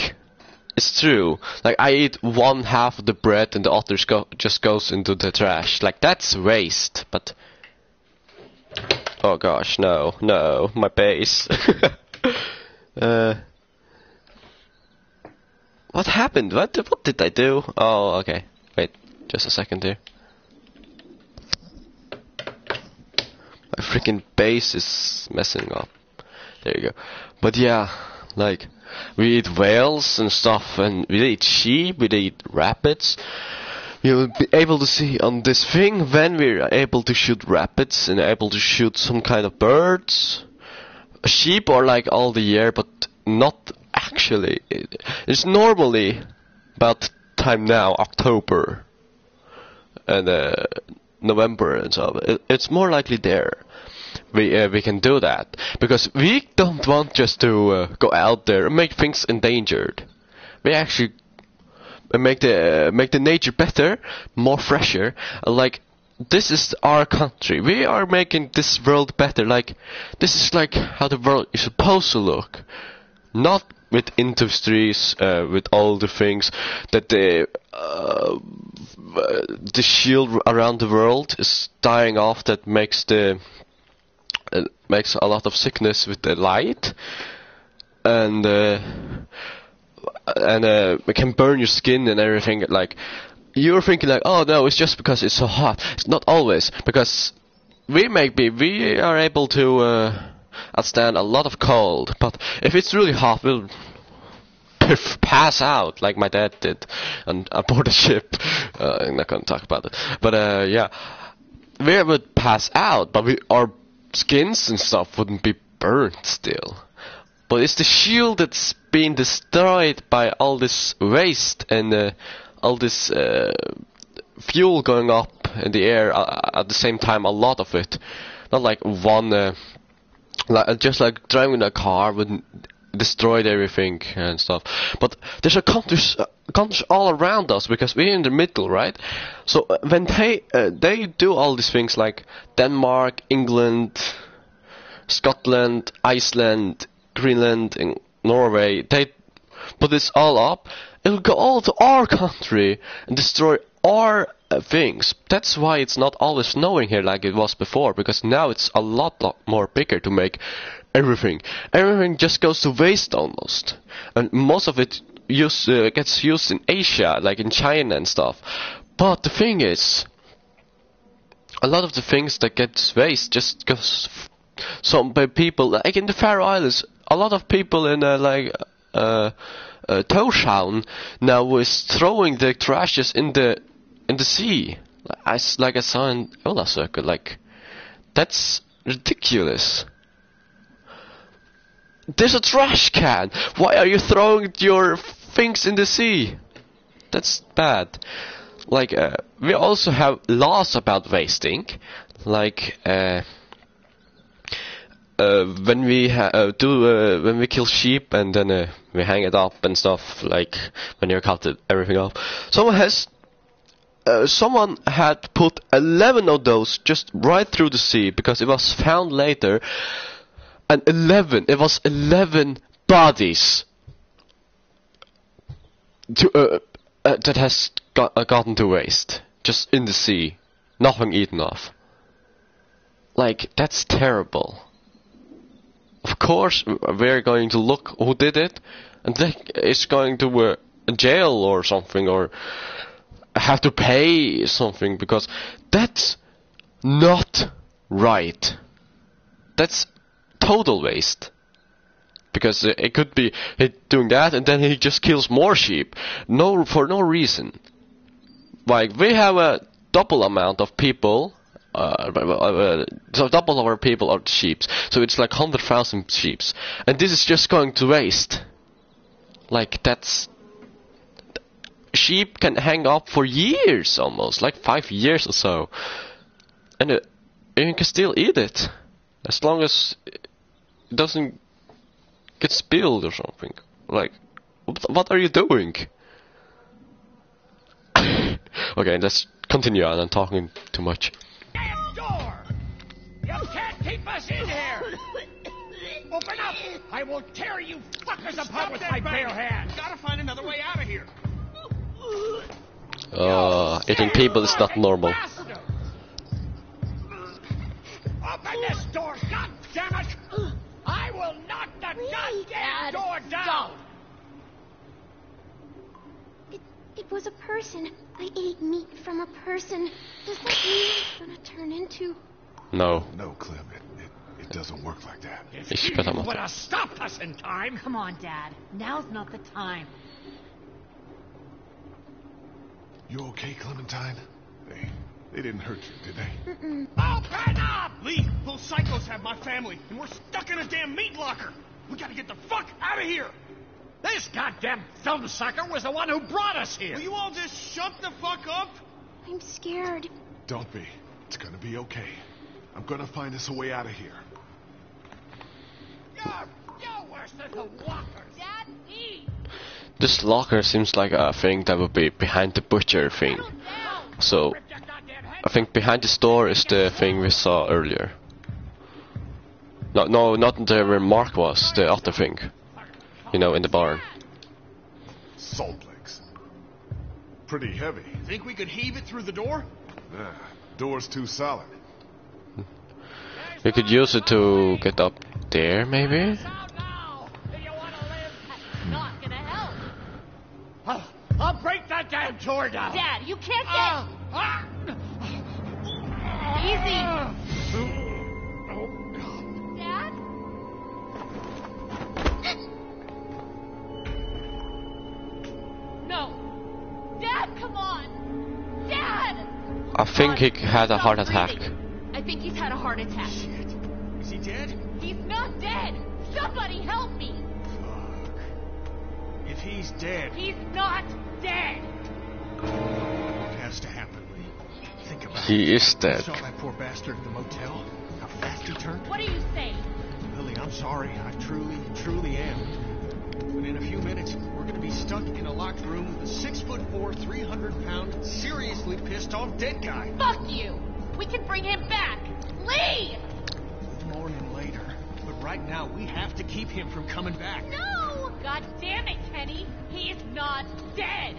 is true. Like, I eat one half of the bread and the other just goes into the trash. Like, that's waste. But oh gosh, no, my base. What happened? What did I do? Oh, okay. Wait, just a second here. My freaking base is messing up. There you go. But yeah, like, We eat whales and stuff, and we eat sheep, we eat rabbits. You'll be able to see on this thing when we're able to shoot rabbits and able to shoot some kind of birds. Sheep are like all the year, but not actually. It's normally about time now, October and November and so. It's more likely there. We can do that because we don't want just to go out there and make things endangered. We actually make the nature better, more fresher. Like this is our country. We are making this world better. Like this is like how the world is supposed to look, not with industries, with all the things that the shield around the world is dying off. That makes makes a lot of sickness with the light, and it can burn your skin and everything. Like you're thinking like, oh no, it's just because it's so hot. It's not always, because we are able to withstand a lot of cold, but if it's really hot, we'll pass out like my dad did aboard the ship. I'm not gonna talk about it, but yeah, we would pass out, but our skins and stuff wouldn't be burnt still. But it's the shield that's being destroyed by all this waste and all this fuel going up in the air at the same time. A lot of it, not like one, just like driving a car would destroy everything and stuff. But there's countries all around us because we're in the middle, right? So when they do all these things like Denmark, England, Scotland, Iceland, Greenland, and Norway, they put this all up, it'll go all to our country and destroy our things. That's why it's not always snowing here like it was before, because now it's a lot more bigger to make everything. Everything just goes to waste almost, and most of it gets used in Asia, like in China and stuff. But the thing is, a lot of the things that gets waste just goes some by people, like in the Faroe Islands. A lot of people in Town now is throwing the trashes in the sea. I saw in Ola Circle. Like that's ridiculous. There's a trash can. Why are you throwing your things in the sea? That's bad. Like we also have laws about wasting. Like when we when we kill sheep and then we hang it up and stuff, like when you cut everything off, someone had put 11 of those just right through the sea because it was found later, and 11 bodies that has gotten to waste just in the sea, nothing eaten off. Like that's terrible. Of course, we're going to look who did it, and it's going to jail or something, or have to pay something, because that's not right. That's total waste. Because it could be he doing that, and then he just kills more sheep, for no reason. Like we have a double amount of people. So double of our people are sheep, so it's like 100,000 sheep, and this is just going to waste. Like that's sheep can hang up for years, almost like 5 years or so, and you can still eat it as long as it doesn't get spilled or something. Like, what are you doing? Okay, let's continue on. I'm talking too much. Door! You can't keep us in here! Open up! I will tear you fuckers apart with my bare hands! Gotta find another way out of here. Eating people is not normal. Open this door, goddammit! I will knock the goddamn door down! It was a person. I ate meat from a person. Does that mean it's gonna turn into... No. No, Clem, It doesn't work like that. If you would have stopped us in time. Come on, Dad. Now's not the time. You okay, Clementine? They didn't hurt you, did they? Open up! Lee, those psychos have my family, and we're stuck in a damn meat locker. We gotta get the fuck out of here! This goddamn film sucker was the one who brought us here. Will you all just shut the fuck up? I'm scared. Don't be. It's gonna be okay. I'm gonna find us a way out of here. You're worse than the walkers. Dad, eat! This locker seems like a thing that would be behind the butcher thing. So, I think behind the store is the thing we saw earlier. No, not the where Mark was, the other thing. You know, in the barn. Salt legs. Pretty heavy. Think we could heave it through the door? Nah, door's too solid. We could use it to get up there, maybe? I'll break that damn door down. Dad, you can't get... Easy! Dad? No! Dad, come on! Dad! I think he had a heart attack. I think he's had a heart attack. Shit. Is he dead? He's not dead! Somebody help me! Fuck. If he's dead... He's not dead! What has to happen, Lee? Think about it. He is dead. You saw that poor bastard at the motel? How fast he turned? What are you saying? Lily, I'm sorry. I truly am. But in a few minutes, we're gonna be stuck in a locked room with a 6'4", 300-pound, seriously pissed off dead guy. Fuck you! We can bring him back! Lee! Morning later. But right now, we have to keep him from coming back. No! God damn it, Kenny! He's not dead!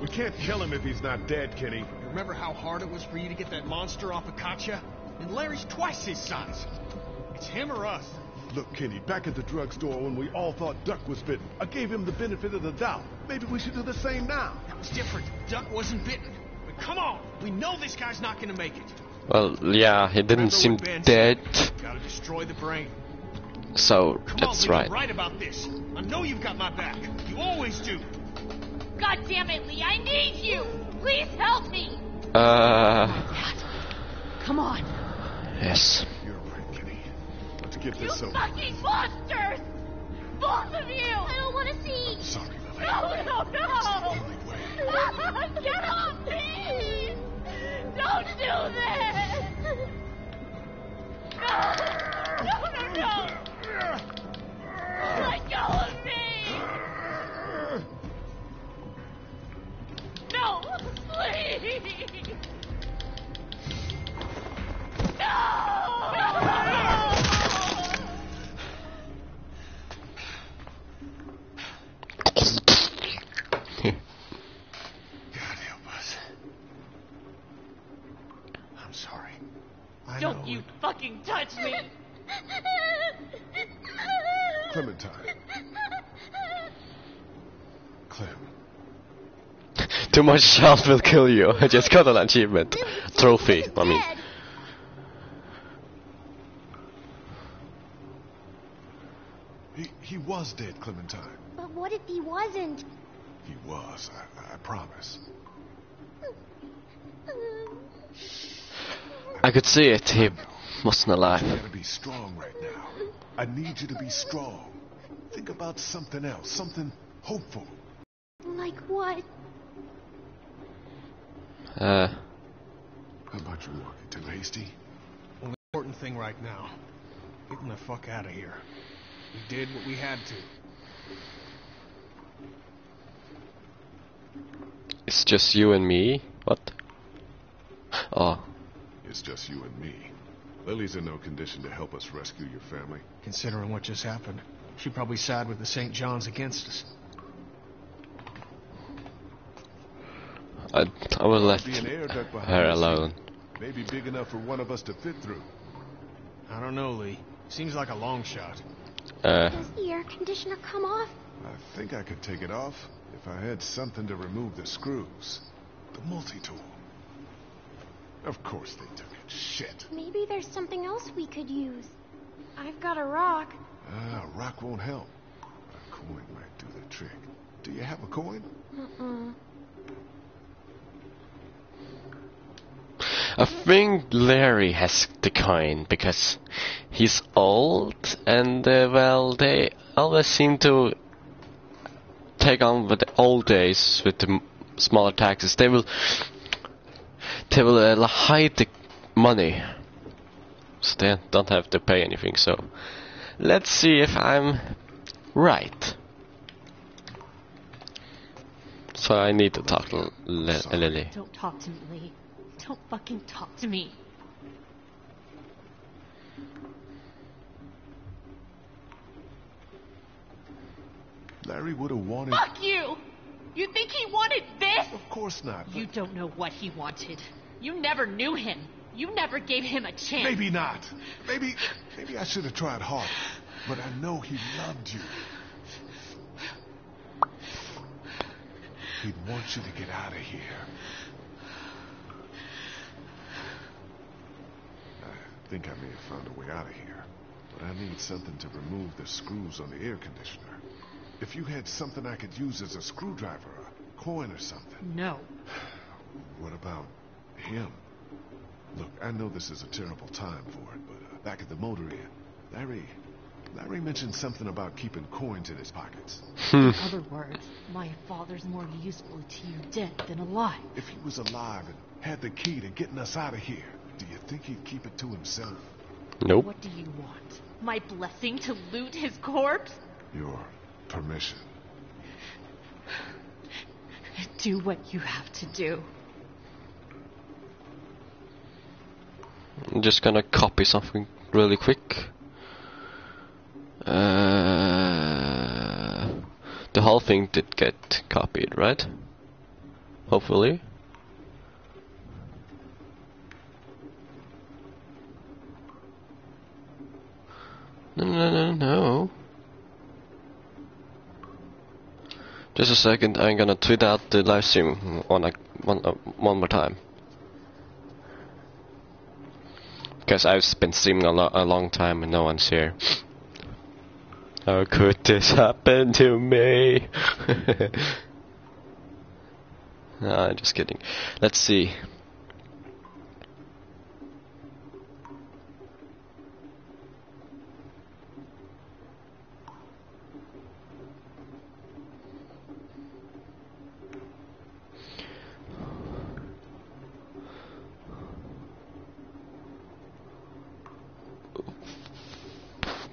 We can't kill him if he's not dead, Kenny. Remember how hard it was for you to get that monster off of Katya? And Larry's twice his size. It's him or us. Look, Kenny, back at the drugstore when we all thought Duck was bitten, I gave him the benefit of the doubt. Maybe we should do the same now. That was different. Duck wasn't bitten. But come on, we know this guy's not gonna make it. Well, yeah, he didn't seem dead. Gotta destroy the brain. So, Come that's on, right. You're right about this. I know you've got my back. You always do. God damn it, Lee, I need you! Please help me! Come on. Yes. You're right, Kenny. Let's get You this over. fucking monsters! Both of you! I don't want to see. I'm sorry, Lily. No! It's the only way. Get off me! Don't do this! No! Let go of me! No! Please! No! God help us. I'm sorry. I Don't know you fucking touch me! Clementine. Clem. Too much shout will kill you. I just got an achievement. Trophy, I mean. He was dead, Clementine. But what if he wasn't? He was, I promise. I could see it. He wasn't alive. You gotta be strong right now. I need you to be strong. Think about something else, something hopeful. Like what? How about you walking too hasty? Well, the important thing right now, getting the fuck out of here. We did what we had to. It's just you and me? What? Oh. It's just you and me. Lily's in no condition to help us rescue your family. Considering what just happened, she'd probably side with the St. John's against us. I will let Be an air duct behind her us. alone. Maybe big enough for one of us to fit through. I don't know, Lee. Seems like a long shot. Does the air conditioner come off? I think I could take it off if I had something to remove the screws. The multi-tool. Of course they took it. Shit. Maybe there's something else we could use. I've got a rock. A rock won't help. A coin might do the trick. Do you have a coin? I think Larry has the coin because he's old and well, they always seem to take on with the old days with the smaller taxes. They will hide the money, so they don't have to pay anything. So let's see if I'm right. So I need to talk to Lily. Don't talk to me, Lee. Don't fucking talk to me. Larry would have wanted... Fuck you! You think he wanted this? Of course not. You don't know what he wanted. You never knew him. You never gave him a chance. Maybe not. Maybe I should have tried harder. But I know he loved you. He'd want you to get out of here. I think I may have found a way out of here. But I need something to remove the screws on the air conditioner. If you had something I could use as a screwdriver, a coin or something. No. What about him? Look, I know this is a terrible time for it, but back at the motor inn, Larry mentioned something about keeping coins in his pockets. In other words, my father's more useful to you dead than alive. If he was alive and had the key to getting us out of here, do you think he'd keep it to himself? Nope. What do you want? My blessing to loot his corpse? Your permission. Do what you have to do. I'm just gonna copy something really quick. The whole thing did get copied, right? Hopefully. No. Just a second, I'm gonna tweet out the live stream one more time. Because I've been streaming a long time and no one's here. How could this happen to me? No, I'm just kidding. Let's see.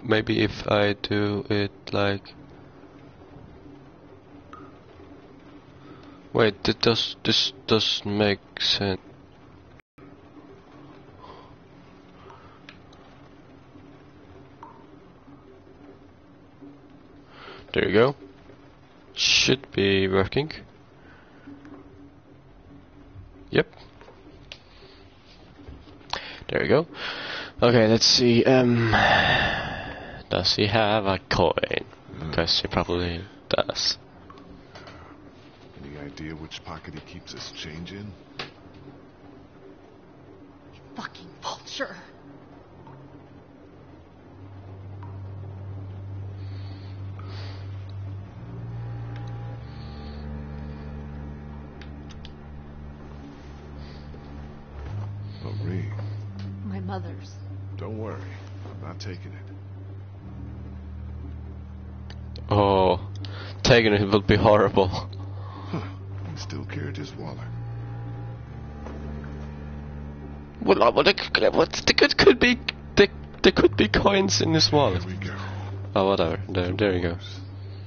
Maybe if I do it like... Wait, this doesn't make sense. There you go. Should be working. Yep. There you go. Okay, let's see. Does he have a coin? Because he probably does. Any idea which pocket he keeps his change in? You fucking vulture. A ring. My mother's. Don't worry, I'm not taking it. Oh, taking it will be horrible. Huh, he still carried his wallet. Well, there could be coins in his wallet. There we go. Oh, whatever. There you go.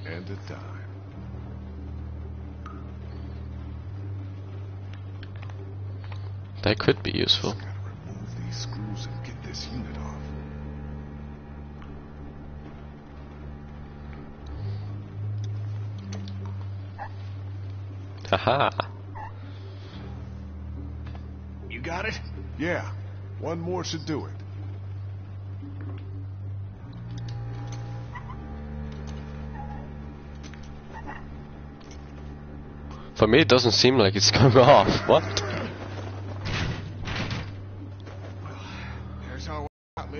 And a dime. That could be useful. Just gotta remove these screws and get this unit off. Haha. You got it? Yeah, one more should do it. For me, it doesn't seem like it's going off. What? Lee.